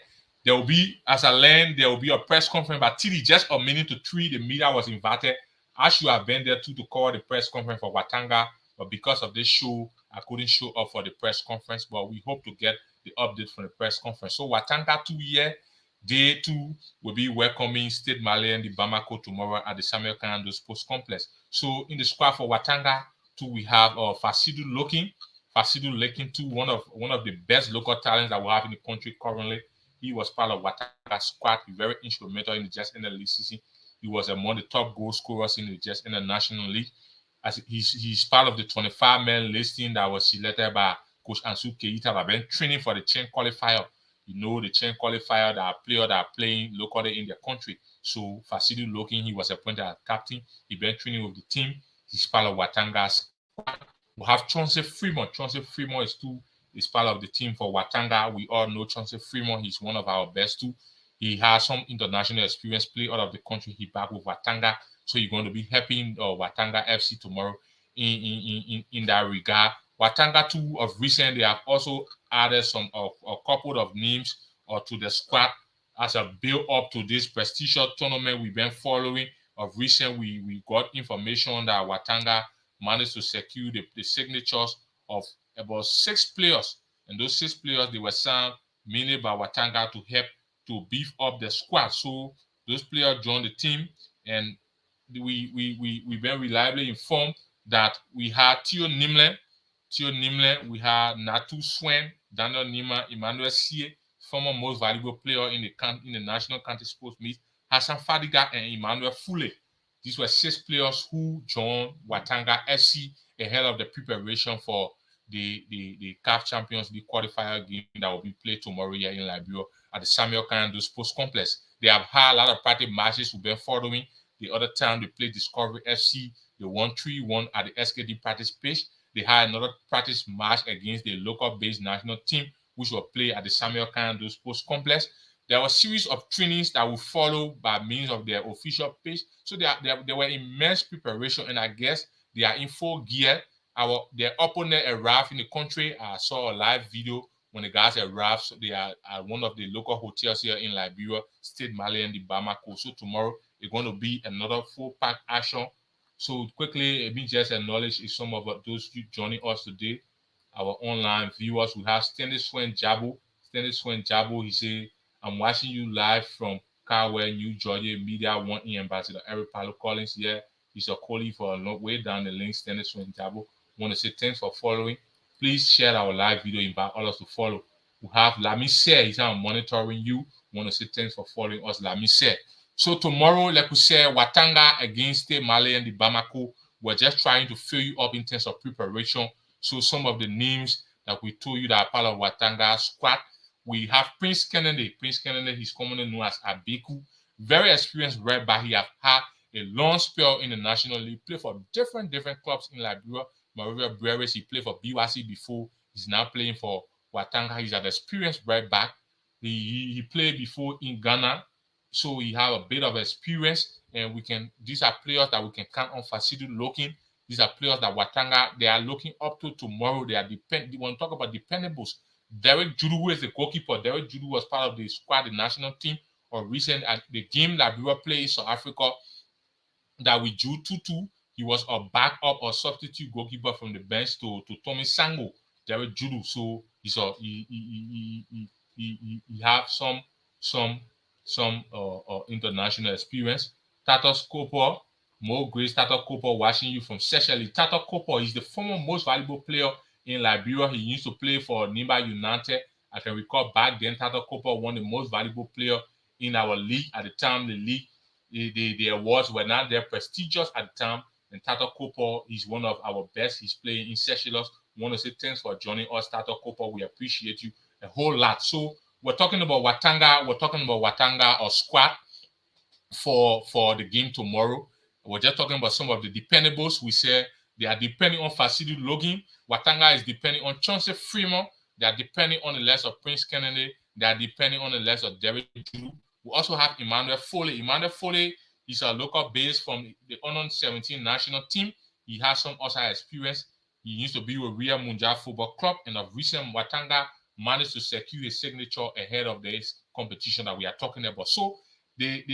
There will be, as I learned, there will be a press conference. But till just a minute to 3, the media was invited. I should have been there too to cover the press conference for Watanga. But because of this show, I couldn't show up for the press conference. But we hope to get the update from the press conference. So Watanga 2 year, day 2 will be welcoming State Malian the Bamako tomorrow at the Samuel Kando Sports Complex. So in the squad for Watanga 2, we have Fasidu Lokin. Fasidu Lokin 2, one of the best local talents that we have in the country currently. He was part of Watanga's squad, very instrumental in the Just in the League season. He was among the top goal scorers in the Just in the National League. As he's part of the 25-man listing that was selected by Coach Ansu Keita that have been training for the chain qualifier. You know, the chain qualifier that are players that are playing locally in their country. So Fasidu Lokin, he was appointed as captain. He been training with the team. He's part of Watanga's squad. We have Chauncey Fremont. Chauncey Fremont is part of the team for Watanga. We all know Chauncey Fremont. He's one of our best too. He has some international experience, play out of the country. He back with Watanga. So he's going to be helping Watanga FC tomorrow in that regard. Watanga 2 of recent, they have also added a couple of names to the squad as a build up to this prestigious tournament we've been following. Of recent, we got information that Watanga managed to secure the signatures of about 6 players. And those 6 players, they were signed mainly by Watanga to help to beef up the squad. So those players joined the team, and we've been reliably informed that we had Theo Nimle, we had Natu Swen, Daniel Nima, Emmanuel Sie, former most valuable player in the national county sports meet, Hassan Fadiga, and Emmanuel Fule. These were 6 players who joined Watanga FC ahead of the preparation for the CAF Champions League qualifier game that will be played tomorrow here in Liberia at the Samuel Kando Sports Complex. They have had a lot of practice matches we've been following. The other time they played Discovery FC, they won 3-1 at the SKD practice pitch. They had another practice match against the local-based national team, which will play at the Samuel Kando Sports Complex. There were a series of trainings that will follow by means of their official page. So there were immense preparation, and I guess they are in full gear. Their opponent arrived in the country. I saw a live video when the guys arrived. So they are at one of the local hotels here in Liberia, State Malian, the Bamako. So tomorrow it's going to be another full-pack action. So quickly, let me just acknowledge some of those joining us today. Our online viewers, we have Stanley Swen Jabo. Stanley Swen Jabo, he said, I'm watching you live from Carwell, New Georgia, Media 1E Ambassador Eric Palo Collins here. He's a colleague for a long way down the link, Stanley Swen Jabo. Want to say thanks for following. Please share our live video, invite others to follow. We have Lamise, he's now monitoring you. Want to say thanks for following us, Lamise. So tomorrow, like we said, Watanga against State Mali and the Bamako. We're just trying to fill you up in terms of preparation. So some of the names that we told you that are part of Watanga squad. We have Prince Kennedy. Prince Kennedy, he's commonly known as Abiku. Very experienced right back. He have had a long spell in the National League, played for different clubs in Liberia. Maria Breres, he played for BYC before. He's now playing for Watanga. He's an experienced right back. He played before in Ghana, so he have a bit of experience. And these are players that we can count on. Fasidu Lokin. These are players that Watanga, they are looking up to tomorrow. They want to talk about dependables. Derek Judu, who is the goalkeeper. Derek Judu was part of the squad, the national team, or recent at the game that we were playing South Africa that we drew 2-2. He was a backup or substitute goalkeeper from the bench to Tommy Sango, Derek Judu. So he have some international experience. Tatos Kopo, More Grace, Tato Kopo watching you from Seychelles. Tato Kopo is the former most valuable player in Liberia. He used to play for Nimba United. I can recall back then, Tato Kopo won the most valuable player in our league at the time. The league, the awards were not that prestigious at the time. And Tato Kopo is one of our best. He's playing in Seychelles. Want to say thanks for joining us, Tato Kopo. We appreciate you a whole lot. So we're talking about Watanga. We're talking about Watanga or squad for the game tomorrow. We're just talking about some of the dependables. We say they are depending on Fasidu Logan. Watanga is depending on Chauncey Freeman. They are depending on the less of Prince Kennedy. They are depending on the less of Derek Drew. We also have Emmanuel Foley. Emmanuel Foley is a local base from the Unknown 17 national team. He has some outside experience. He used to be with Real Mundial Football Club, and of recent, Watanga managed to secure his signature ahead of this competition that we are talking about. So the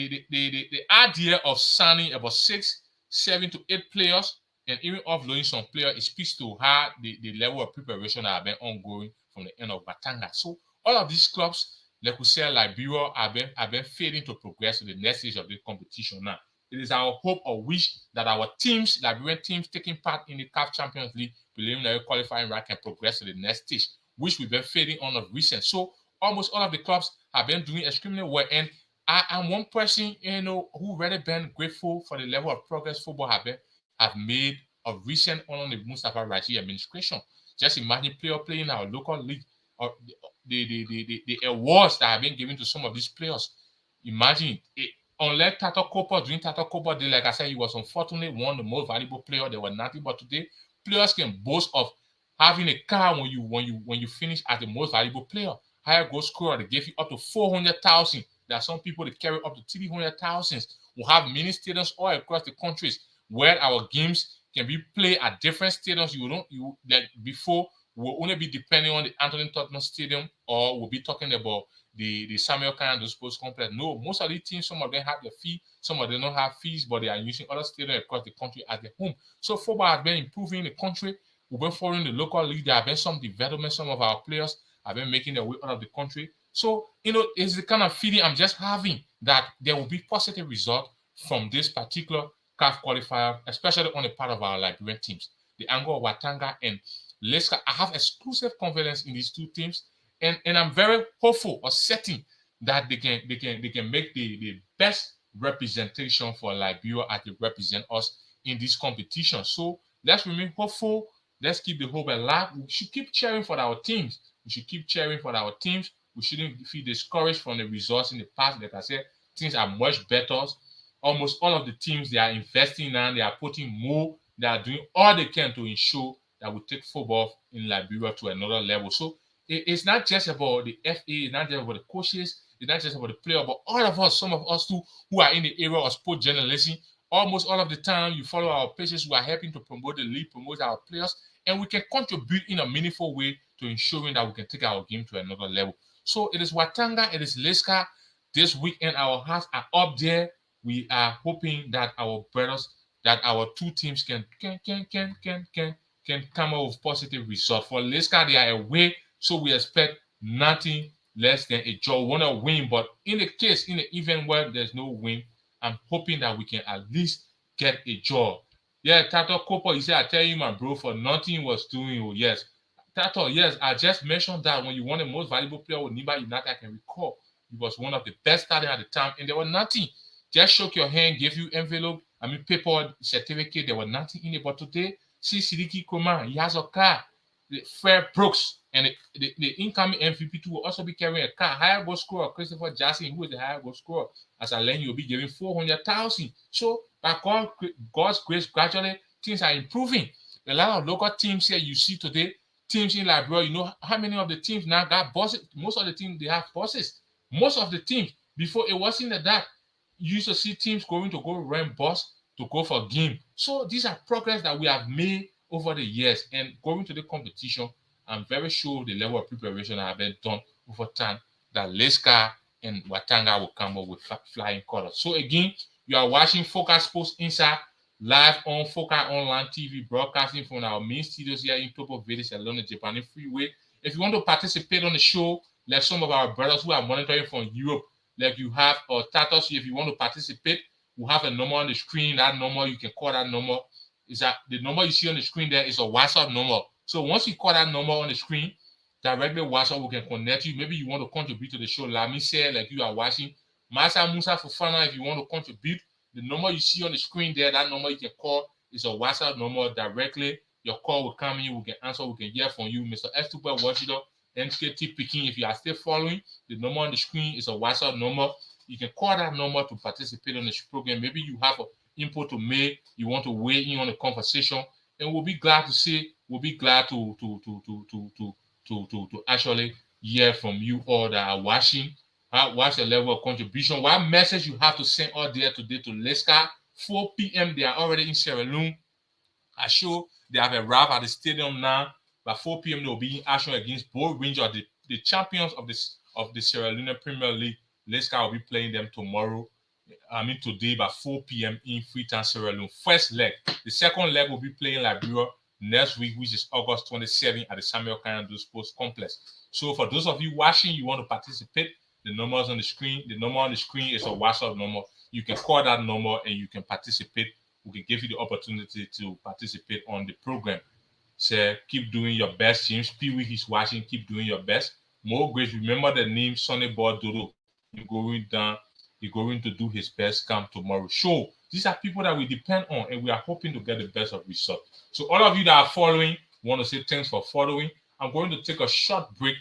idea of signing about 6, 7 to 8 players and even offloading some players, it speaks to how the level of preparation that have been ongoing from the end of Watanga. So all of these clubs, like we say, Liberia, have been failing to progress to the next stage of the competition now. It is our hope or wish that our teams, Liberian teams taking part in the CAF Champions League preliminary qualifying round, can progress to the next stage, which we've been failing on of recent. So almost all of the clubs have been doing extremely well. And I'm one person, who really been grateful for the level of progress football have made of recent on the Mustafa Raji administration. Just imagine player playing our local league, or the awards that have been given to some of these players. Imagine it. Unlike Tato Kopo, during Tato Kopo, like I said, he was unfortunately one of the most valuable players. There were nothing, but today players can boast of having a car when you finish as the most valuable player. Higher goal scorer, they gave you up to 400,000. There are some people that carry up to 300,000. We have mini stadiums all across the countries where our games can be played at different stadiums. Before we'll only be depending on the Anthony Tottenham Stadium, or we'll be talking about the Samuel Kanda Sports Complex. No, most of the teams, some of them have their fee, some of them don't have fees, but they are using other stadiums across the country as their home. So football has been improving in the country. We've been following the local league. There have been some development. Some of our players have been making their way out of the country. So, it's the kind of feeling I'm just having that there will be positive result from this particular CAF qualifier, especially on the part of our Liberian teams. The angle of Watanga and Leicester, I have exclusive confidence in these two teams, and I'm very hopeful or certain that they can make the best representation for Liberia as they represent us in this competition. So let's remain hopeful. Let's keep the hope alive. We should keep cheering for our teams. We shouldn't feel discouraged from the results in the past. Like I said, things are much better. Almost all of the teams, they are investing now. They are putting more. They are doing all they can to ensure that we take football in Liberia to another level. So it's not just about the FA. It's not just about the coaches. It's not just about the player, but all of us, some of us too, who are in the area of sport journalism. Almost all of the time, you follow our pages who are helping to promote the league, promote our players, and we can contribute in a meaningful way to ensuring that we can take our game to another level. So it is Watanga, it is Leicester. This weekend, our hearts are up there. We are hoping that our brothers, that our two teams can come up with positive results. For Leicester, they are away, so we expect nothing less than a draw. We want to win, but in the event where there's no win, I'm hoping that we can at least get a draw. Yeah, Tato Kopo, he said, I tell you, my bro, for nothing was doing. Oh, yes. Tato, yes, I just mentioned that when you won the most valuable player with Nimba United, I can recall. He was one of the best starting at the time, and there was nothing. Just shook your hand, gave you envelope, paper, certificate, there was nothing in it. But today, see Sidiki Koman, he has a car. Fred Brooks and the incoming MVP too will also be carrying a car. Higher goal scorer Christopher Jackson, who is the higher goal scorer, as Alain, you'll be giving 400,000. So by God's grace, gradually things are improving. A lot of local teams here you see today, teams in Liberia, you know how many of the teams now got bosses? Most of the teams, they have bosses. Most of the teams, before it wasn't that, you used to see teams going to go rent bus to go for game. So these are progress that we have made over the years, and going to the competition, I'm very sure the level of preparation that have been done over time, that Leicester and Watanga will come up with flying colors. So again, you are watching Focus Sports Inside live on Focus Online TV, broadcasting from our main studios here in Topo Village along the Japanese Freeway. If you want to participate on the show, like some of our brothers who are monitoring from Europe, like you have or Tatos, if you want to participate, we have a number on the screen. That number, you can call that number. Is that the number you see on the screen there is a WhatsApp number. So once you call that number on the screen, directly WhatsApp, we can connect you. Maybe you want to contribute to the show. Let me say, like you are watching Masa Musa Fofana, if you want to contribute, the number you see on the screen there, that number you can call is a WhatsApp number directly. Your call will come in, we can answer, we can hear from you. Mr. F. Tupa Washington, NKT Peking, if you are still following, the number on the screen is a WhatsApp number. You can call that number to participate on this program. Maybe you have an input to make, you want to weigh in on the conversation, and we'll be glad to actually hear from you all that are watching. What's the level of contribution? What message you have to send out there today to Leicester? 4 p.m. They are already in Sierra Leone. I show they have arrived at the stadium now. By 4 p.m. they will be in action against Bold Rangers, the champions of the Sierra Leone Premier League. Leicester will be playing them today by 4 p.m. in Freetown, Sierra Leone. First leg. The second leg will be playing Liberia next week, which is August 27 at the Samuel Kanyadu Sports Complex. So for those of you watching, you want to participate, the numbers on the screen. The number on the screen is a WhatsApp number. You can call that number and you can participate. We can give you the opportunity to participate on the program. So keep doing your best. James P. Week is watching. Keep doing your best. More grace. Remember the name Sonny Boy Dodo. You're going to do his best come tomorrow. Show. These are people that we depend on, and we are hoping to get the best of results. So all of you that are following, want to say thanks for following. I'm going to take a short break,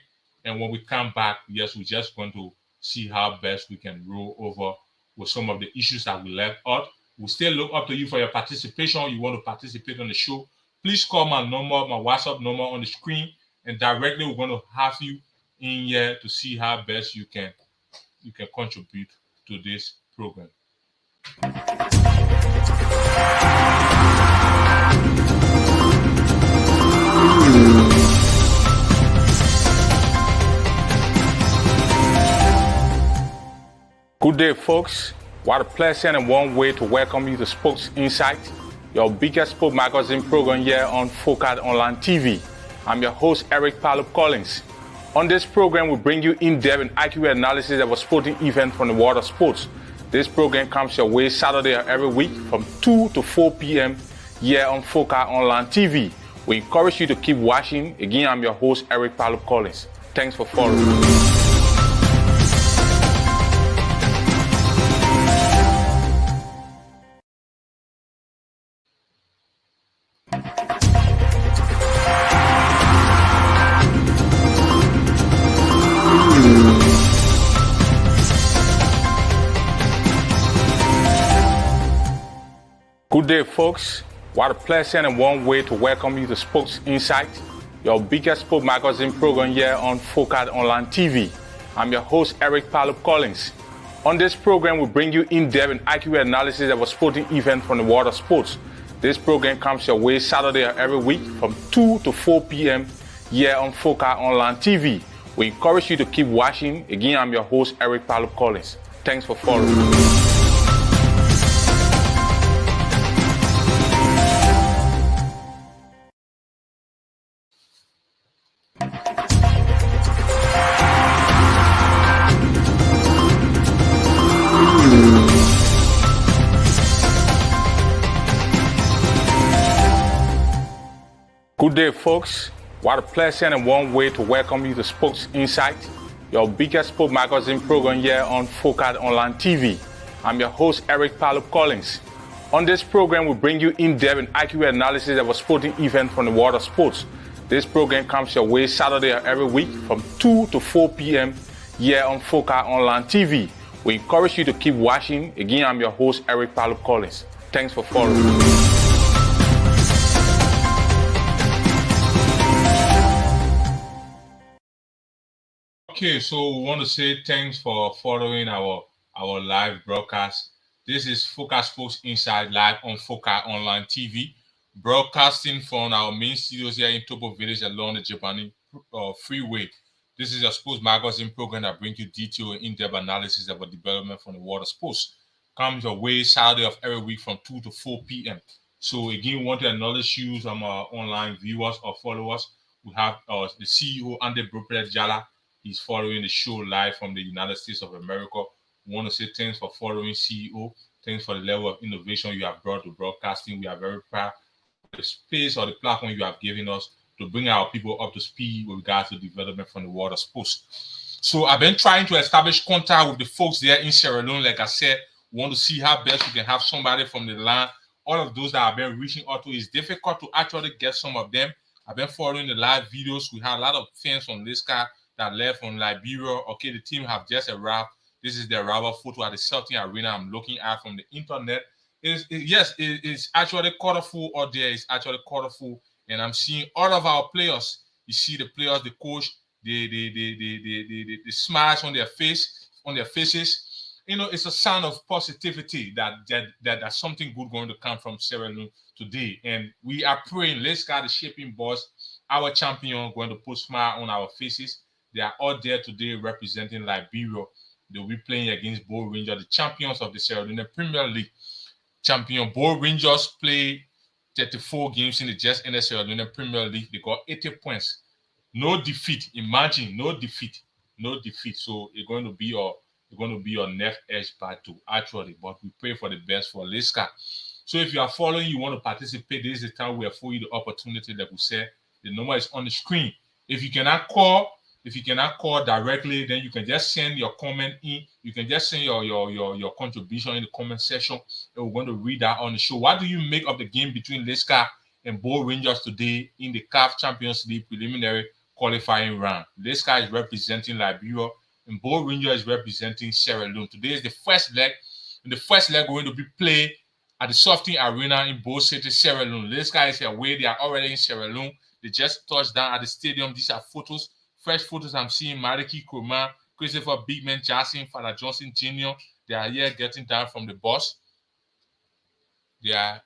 and when we come back, yes, we're just going to see how best we can roll over with some of the issues that we left out. We still look up to you for your participation. You want to participate on the show, please call my number, my WhatsApp number on the screen, and directly we're going to have you in here to see how best you can contribute to this program. Good day, folks. What a pleasure and one way to welcome you to Sports Insight, your biggest sport magazine program here on Focal Online TV. I'm your host, Eric Palup Collins. On this program, we bring you in-depth and accurate analysis of a sporting event from the world of sports. This program comes your way Saturday every week from 2 to 4 p.m. here on Focal Online TV. We encourage you to keep watching. Again, I'm your host, Eric Palup Collins. Thanks for following. Good day, folks. What a pleasure and one way to welcome you to Sports Insight, your biggest sport magazine program here on Focal Online TV. I'm your host, Eric Palup Collins. On this program, we bring you in-depth and accurate analysis of a sporting event from the world of sports. This program comes your way Saturday every week from 2 to 4 p.m. here on Focal Online TV. We encourage you to keep watching. Again, I'm your host, Eric Palup Collins. Thanks for following. Good day, folks. What a pleasure and one way to welcome you to Sports Insight, your biggest sport magazine program here on Focal Online TV. I'm your host, Eric Palup Collins. On this program, we bring you in-depth and accurate analysis of a sporting event from the world of sports. This program comes your way Saturday every week from 2 to 4 p.m. here on Focal Online TV. We encourage you to keep watching. Again, I'm your host, Eric Palup Collins. Thanks for following. Okay, so we want to say thanks for following our live broadcast. This is Focal Sports Insight live on Focal Online TV, broadcasting from our main studios here in Topo Village along the Japanese Freeway. This is your sports magazine program that brings you detailed and in-depth analysis of a development from the world of sports. Comes your way Saturday of every week from 2 to 4 p.m. So again, we want to acknowledge you, some online viewers or followers. We have the CEO, Ande Brupre Jala. He's following the show live from the United States of America. We want to say thanks for following CEO. Thanks for the level of innovation you have brought to broadcasting. We are very proud of the space or the platform you have given us to bring our people up to speed with regards to development from the world of sports. So I've been trying to establish contact with the folks there in Sierra Leone. Like I said, we want to see how best we can have somebody from the land. All of those that have been reaching out to, it's difficult to actually get some of them. I've been following the live videos. We had a lot of fans from Liska that left from Liberia. Okay, the team have just arrived. This is the arrival photo at the Celtic Arena I'm looking at from the internet. It's actually colorful out there. It's actually colorful. And I'm seeing all of our players. You see the players, the coach, the smiles on their faces. You know, it's a sign of positivity that something good going to come from Sierra Leone today. And we are praying, let's get the shaping boss, our champion, going to put smile on our faces. They are out there today representing Liberia. They'll be playing against Bull Rangers, the champions of the Sierra Leone Premier League. Champion Bull Rangers play 34 games in the just in the Sierra Leone Premier League. They got 80 points. No defeat. Imagine no defeat. No defeat. So it's going to be your next edge battle, actually. But we pray for the best for Liska. So if you are following, you want to participate, this is the time we are for you the opportunity, like we said. The number is on the screen. If you cannot call directly, then you can just send your comment in. You can just send your contribution in the comment section, and we're going to read that on the show. What do you make of the game between Liska and Bull Rangers today in the CAF Champions League preliminary qualifying round? Liska is representing Liberia, and Bull Rangers is representing Sierra Leone. Today is the first leg. In the first leg, going to be played at the Softing Arena in Bull City, Sierra Leone. Liska is away. They are already in Sierra Leone. They just touched down at the stadium. These are photos. Fresh photos I'm seeing. Mariki Kurman, Christopher Bigman Jackson, Father Johnson Jr. They are here getting down from the bus. They are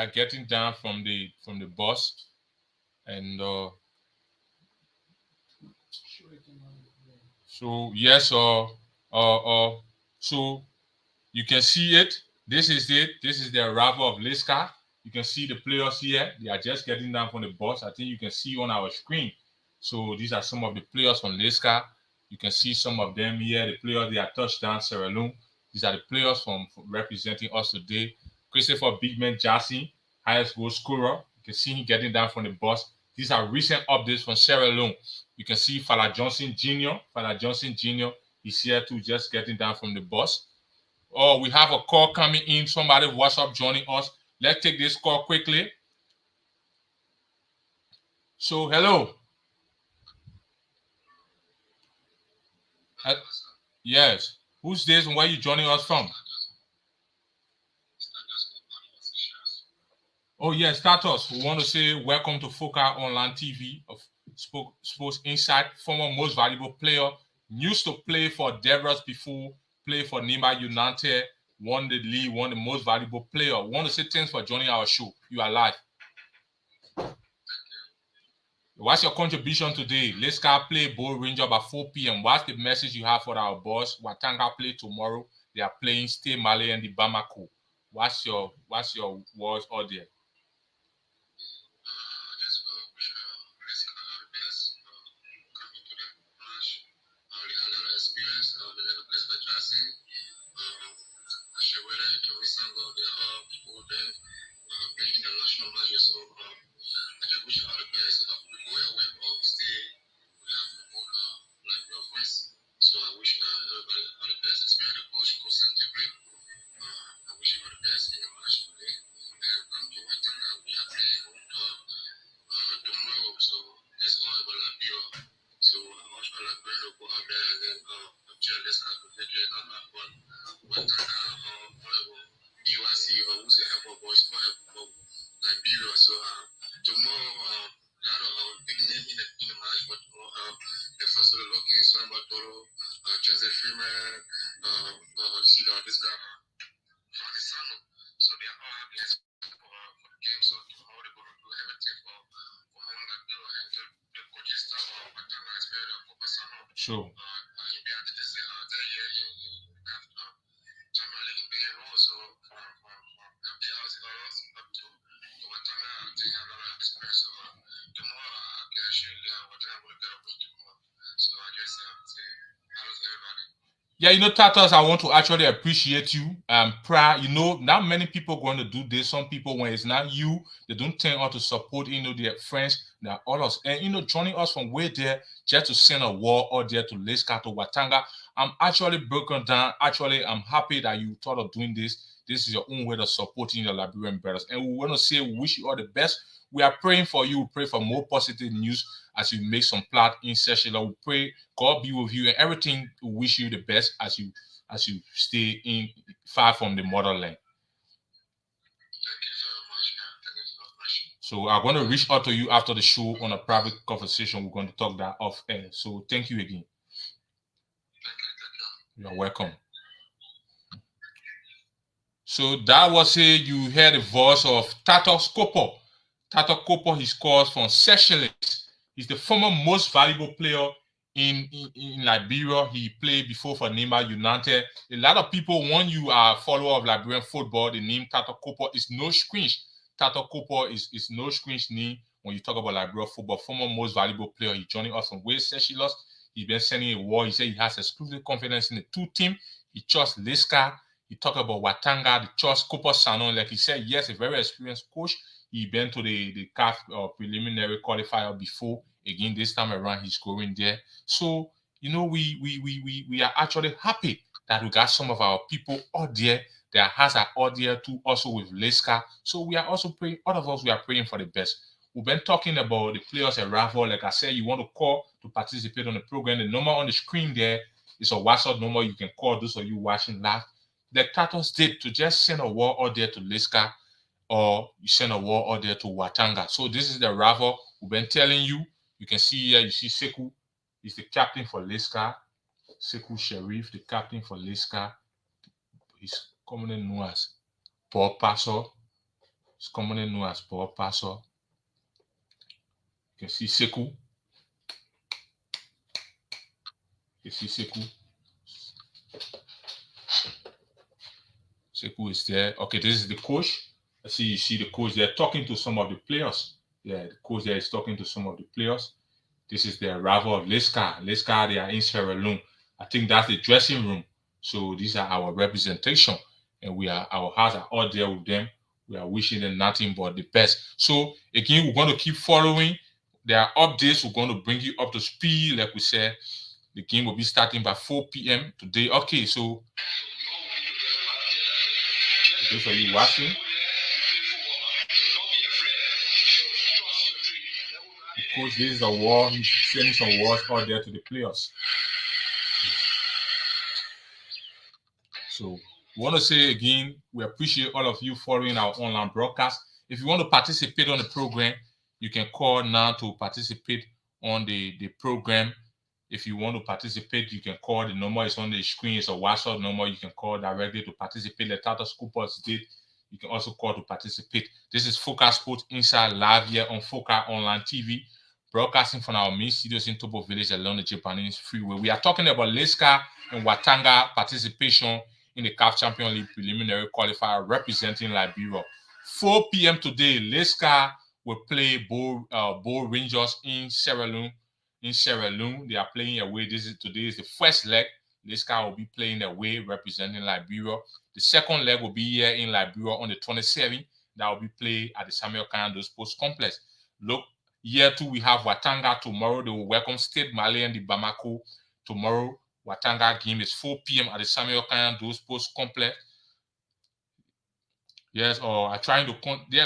getting down from the bus, and so yes, so you can see it. This is it. This is the arrival of Liska. You can see the players here. They are just getting down from the bus. I think you can see on our screen. So these are some of the players from Liska. You can see some of them here. The players, they are touchdown Sierra Leone. These are the players from representing us today. Christopher Bigman Jackson, highest goal scorer. You can see him getting down from the bus. These are recent updates from Sierra Leone. You can see Father Johnson Jr. Father Johnson Jr. is here too, just getting down from the bus. Oh, we have a call coming in. Somebody WhatsApp joining us. Let's take this call quickly. So, hello. Yes. Who's this and where are you joining us from? Oh, yes, status. We want to say welcome to Focal Online TV of Sports Insight, former most valuable player. Used to play for Devils before, play for Nima United, won the league, won the most valuable player. We want to say thanks for joining our show. You are live. What's your contribution today? Let's go play Bull Ranger by 4 p.m. What's the message you have for our boss? Watanga play tomorrow. They are playing Stay Mali and the Bamako. What's your words out there? Sure. Yeah, Tatos, I want to actually appreciate you. Proud. Not many people going to do this. Some people, when it's not you, they don't tend out to support, their friends, their others. And, joining us from way there just to send a word out there to Leska, to Watanga. I'm actually broken down. Actually, I'm happy that you thought of doing this. This is your own way of supporting your Liberian brothers. And we want to say, we wish you all the best. We are praying for you. We pray for more positive news as you make some plot in session. We pray God be with you and everything. We wish you the best as you stay in far from the motherland. So I'm going to reach out to you after the show on a private conversation. We're going to talk that off air. So thank you again. You're welcome. So that was it. You heard the voice of Tato Kopo. Tato Kopo, he scores from Seychelles. He's the former most valuable player in Liberia. He played before for Neymar United. A lot of people, when you are a follower of Liberian football, the name Tato Kopo is no screensh. Tato Kopo is no screensh name when you talk about Liberia football. Former most valuable player. He joining us from West Seychelles. He's been sending a war. He said he has exclusive confidence in the two team. He trusts Leska. He talked about Watanga, the trust Kopo Sanon. Like he said, yes, a very experienced coach. He been to the CAF preliminary qualifier before. Again, this time around, he's going there. So, we are actually happy that we got some of our people out there. Their hearts are out there too, also with Leska. So we are also praying, all of us, we are praying for the best. We've been talking about the players arrival. Like I said, you want to call to participate on the program. The number on the screen there is a WhatsApp number. You can call those of you watching live. The Tatos did to just send a word out there to Leska, or you send a word out there to Watanga. So this is the rival we've been telling you. You can see here, you see Sekou is the captain for Leska. Sekou Sharif, the captain for Leska. He's commonly known as Paul Paso. He's commonly known as Paul Paso. You can see Sekou. You see Sekou. Sekou is there. Okay, this is the coach. You see the coach there talking to some of the players. Yeah, the coach there is talking to some of the players. This is the arrival of Leska. Leska, they are in Sierra Leone. I think that's the dressing room. So these are our representation. And our hearts are out there with them. We are wishing them nothing but the best. So again, we're going to keep following. There are updates. We're going to bring you up to speed. Like we said, the game will be starting by 4 p.m. today. Okay, so those of you watching, because this is a war, he's sending some words out there to the players. So we want to say again, we appreciate all of you following our online broadcast. If you want to participate on the program, you can call now to participate on the program. If you want to participate, you can call. The number is on the screen. It's a WhatsApp number. You can call directly to participate. The Tatos Coopers did. You can also call to participate. This is Focus Sports Inside live here on Focus Online TV, broadcasting from our main studios in Tobo Village along the Japanese Freeway. We are talking about Leska and Watanga participation in the CAF Champions League preliminary qualifier representing Liberia. 4 p.m. today, Leska will play Bull Rangers in Sierra Leone. They are playing away. Today is the first leg. Leska will be playing away representing Liberia. The second leg will be here in Liberia on the 27th. That will be played at the Samuel Kanyando Sports Complex. Look, here too, we have Watanga tomorrow. They will welcome Stade Malien de Bamako tomorrow. Watanga game is 4 p.m. at the Samuel Kanyando Sports Complex. Yes, or I'm trying to,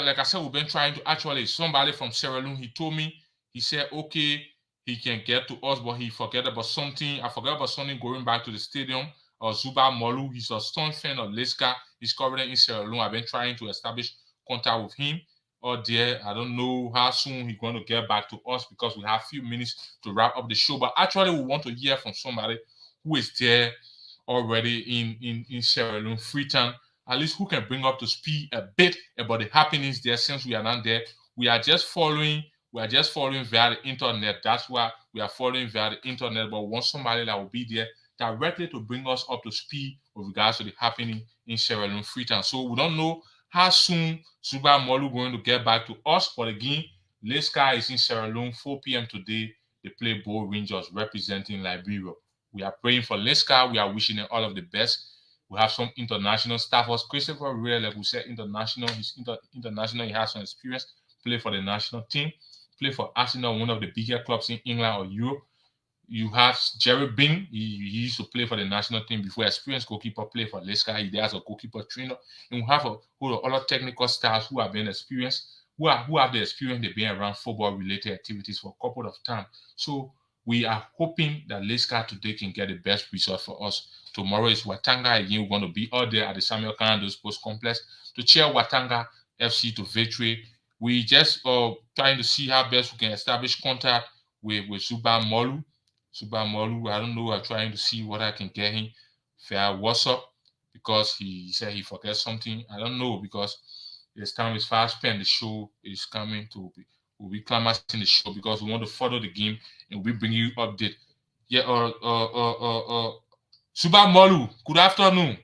like I said, we've been trying to actually, somebody from Sierra Leone, he told me, he said, okay, he can get to us, but he forget about something. I forgot about something going back to the stadium. Zuba Molu, he's a strong fan of Leska. He's currently in Sierra Leone. I've been trying to establish contact with him out there. I don't know how soon he's going to get back to us because we have a few minutes to wrap up the show. But actually, we want to hear from somebody who is there already in Sierra Leone, Freetown, at least who can bring up to speed a bit about the happenings there since we are not there. We are just following via the internet. That's why we are following via the internet. But we want somebody that will be there directly to bring us up to speed with regards to the happening in Sierra Leone, Freetown. So we don't know how soon Zuba Molu going to get back to us. But again, Leska is in Sierra Leone, 4 p.m. today. They play Bull Rangers representing Liberia. We are praying for Leska. We are wishing them all of the best. We have some international staffers. Christopher Real, like we said, international. He's international. He has some experience. Play for the national team. Play for Arsenal, one of the bigger clubs in England or Europe. You have Jerry Bing. He used to play for the national team before. Experienced goalkeeper, play for Leicester. He has a goalkeeper trainer. And we have a whole of other technical stars who have been experienced, who have the experience. They've been around football-related activities for a couple of times. So we are hoping that Leicester today can get the best result for us. Tomorrow is Watanga again. We're going to be out there at the Samuel Kanado Sports Complex to cheer Watanga FC to victory. We just trying to see how best we can establish contact with Zuba Molu. Suba Molu, I don't know. I'm trying to see what I can get him via WhatsApp because he said he forget something. I don't know because his time is fast spent. The show is coming to be. We'll be climaxing the show because we want to follow the game and we'll bring you update. Yeah, Suba Molu, good afternoon.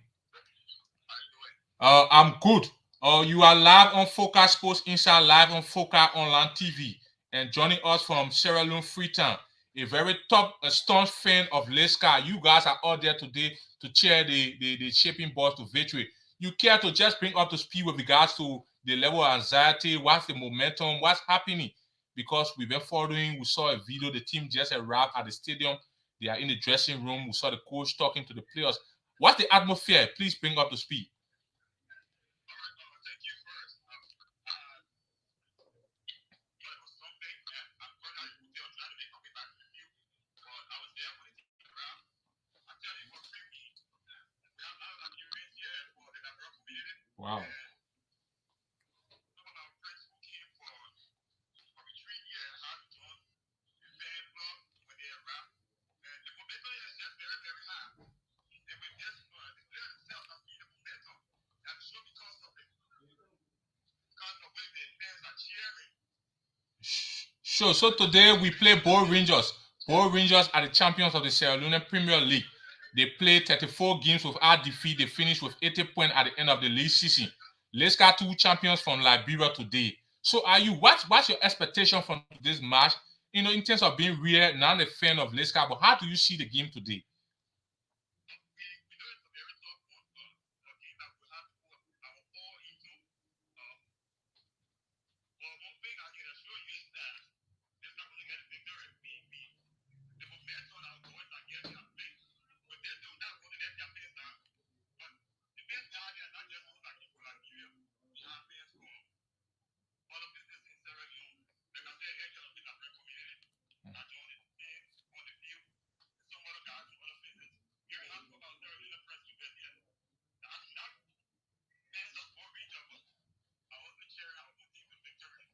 I'm good. You are live on Focus Sports Inside, live on Focus Online TV, and joining us from Sierra Leone, Freetown, a very top, staunch fan of Leicester. You guys are out there today to cheer the Shaping Boys to victory. You care to just bring up to speed with regards to the level of anxiety, what's the momentum, what's happening? Because we've been following, we saw a video, the team just arrived at the stadium. They are in the dressing room. We saw the coach talking to the players. What's the atmosphere? Please bring up to speed. Wow. Sure. So today we play Bow Rangers. Bow Rangers are the champions of the Sierra Leone Premier League. They played 34 games without defeat. They finished with 80 points at the end of the league season. Let's get two champions from Liberia today. So are you what's your expectation from this match? In terms of being real, not a fan of Leicester, but how do you see the game today?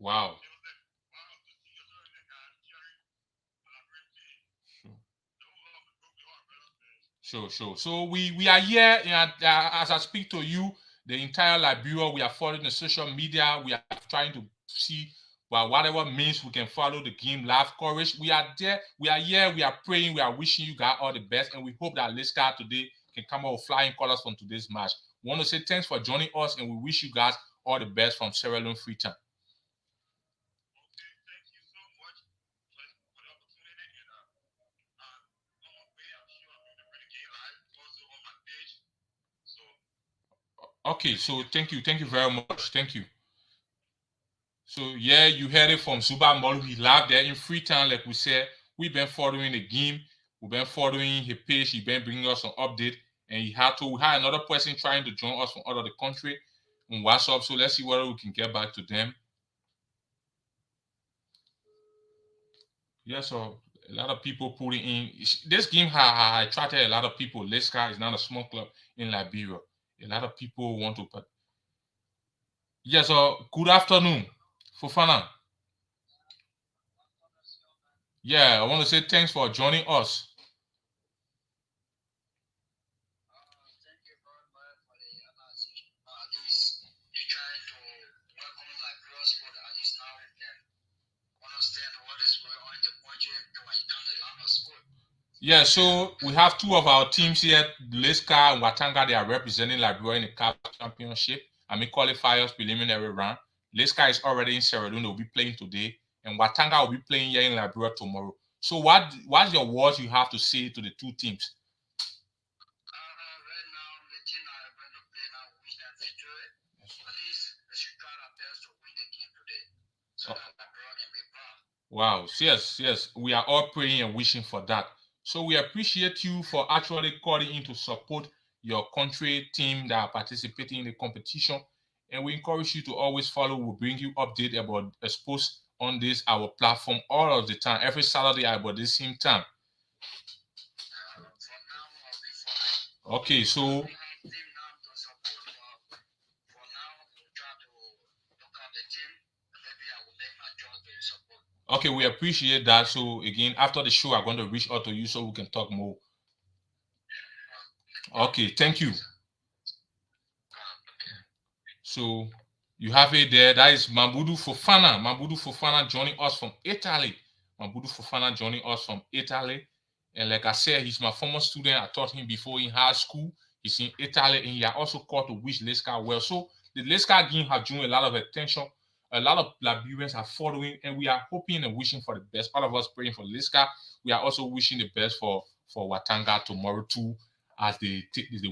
Wow. Sure. So we are here, and as I speak to you, the entire Liberia, we are following the social media. We are trying to see, well, whatever means we can follow the game live coverage. We are there. We are here. We are praying. We are wishing you guys all the best, and we hope that Leicester today can come out with flying colors from today's match. We want to say thanks for joining us, and we wish you guys all the best from Sierra Leone Freetown. Okay, so thank you very much. Thank you. So yeah, you heard it from Zuba Molu. He live there in Freetown, like we said. We've been following the game. We've been following his page. He's been bringing us an update, and we had another person trying to join us from out of the country on WhatsApp. So let's see whether we can get back to them. Yeah, so a lot of people putting in this game. I attracted a lot of people. Leicester is not a small club in Liberia. A lot of people want to. Yeah, so good afternoon, Fofana. Yeah, I want to say thanks for joining us. Yeah, so we have two of our teams here, Leicester and Watanga. They are representing Liberia in the CAF Championship. Qualifiers preliminary round. Leicester is already in Sierra Leone. They'll be playing today, and Watanga will be playing here in Liberia tomorrow. So what's your words you have to say to the two teams? Right now, the team that are going to play now wish them victory. At least they should try their best to win the game today, so that the draw can be far. Wow, yes. We are all praying and wishing for that. So we appreciate you for actually calling in to support your country team that are participating in the competition. And we encourage you to always follow. We'll bring you update about sports on this our platform all of the time, every Saturday about the same time. For now, I'll be fine. Okay, so We have team now to support. For now, we'll try to look at the team. Maybe I will make my choice to support. okay, we appreciate that. So again, after the show, I'm going to reach out to you so we can talk more. Okay, thank you. So you have it there. That is Mamadou Fofana. Mamadou Fofana joining us from Italy. Mamadou Fofana joining us from Italy. And like I said, he's my former student. I taught him before in high school. He's in Italy, and he also called to wish Lescar well. So the Lescar game has drawn a lot of attention. A lot of Liberians are following, and we are hoping and wishing for the best. All of us praying for Lescar. We are also wishing the best for Watanga tomorrow too, as they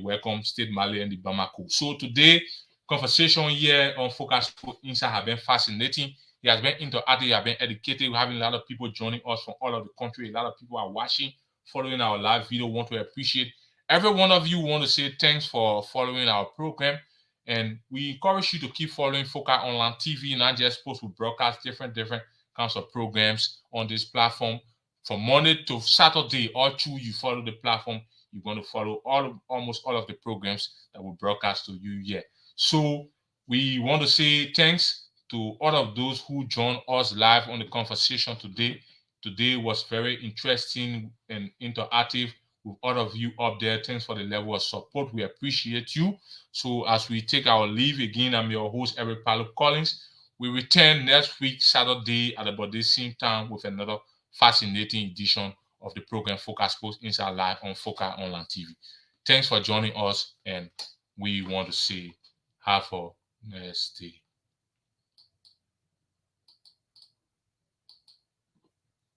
welcome State Mali and the Bamako. So today, conversation here on Focus Insight have been fascinating. He has been interactive, he has been educated. We're having a lot of people joining us from all over the country. A lot of people are watching, following our live video. Want to appreciate every one of you. Want to say thanks for following our program. And we encourage you to keep following Focus Online TV, not just post with broadcast different kinds of programs on this platform. From Monday to Saturday, all through you follow the platform, you're going to follow almost all of the programs that will broadcast to you here. So we want to say thanks to all of those who joined us live on the conversation today. Today was very interesting and interactive with all of you up there. Thanks for the level of support. We appreciate you. So as we take our leave again, I'm your host, Eric Paulo Collins. We return next week, Saturday, at about the same time with another fascinating edition of the program Focus Sports Insight Live on Focus Online TV. Thanks for joining us, and we want to say have a nice day.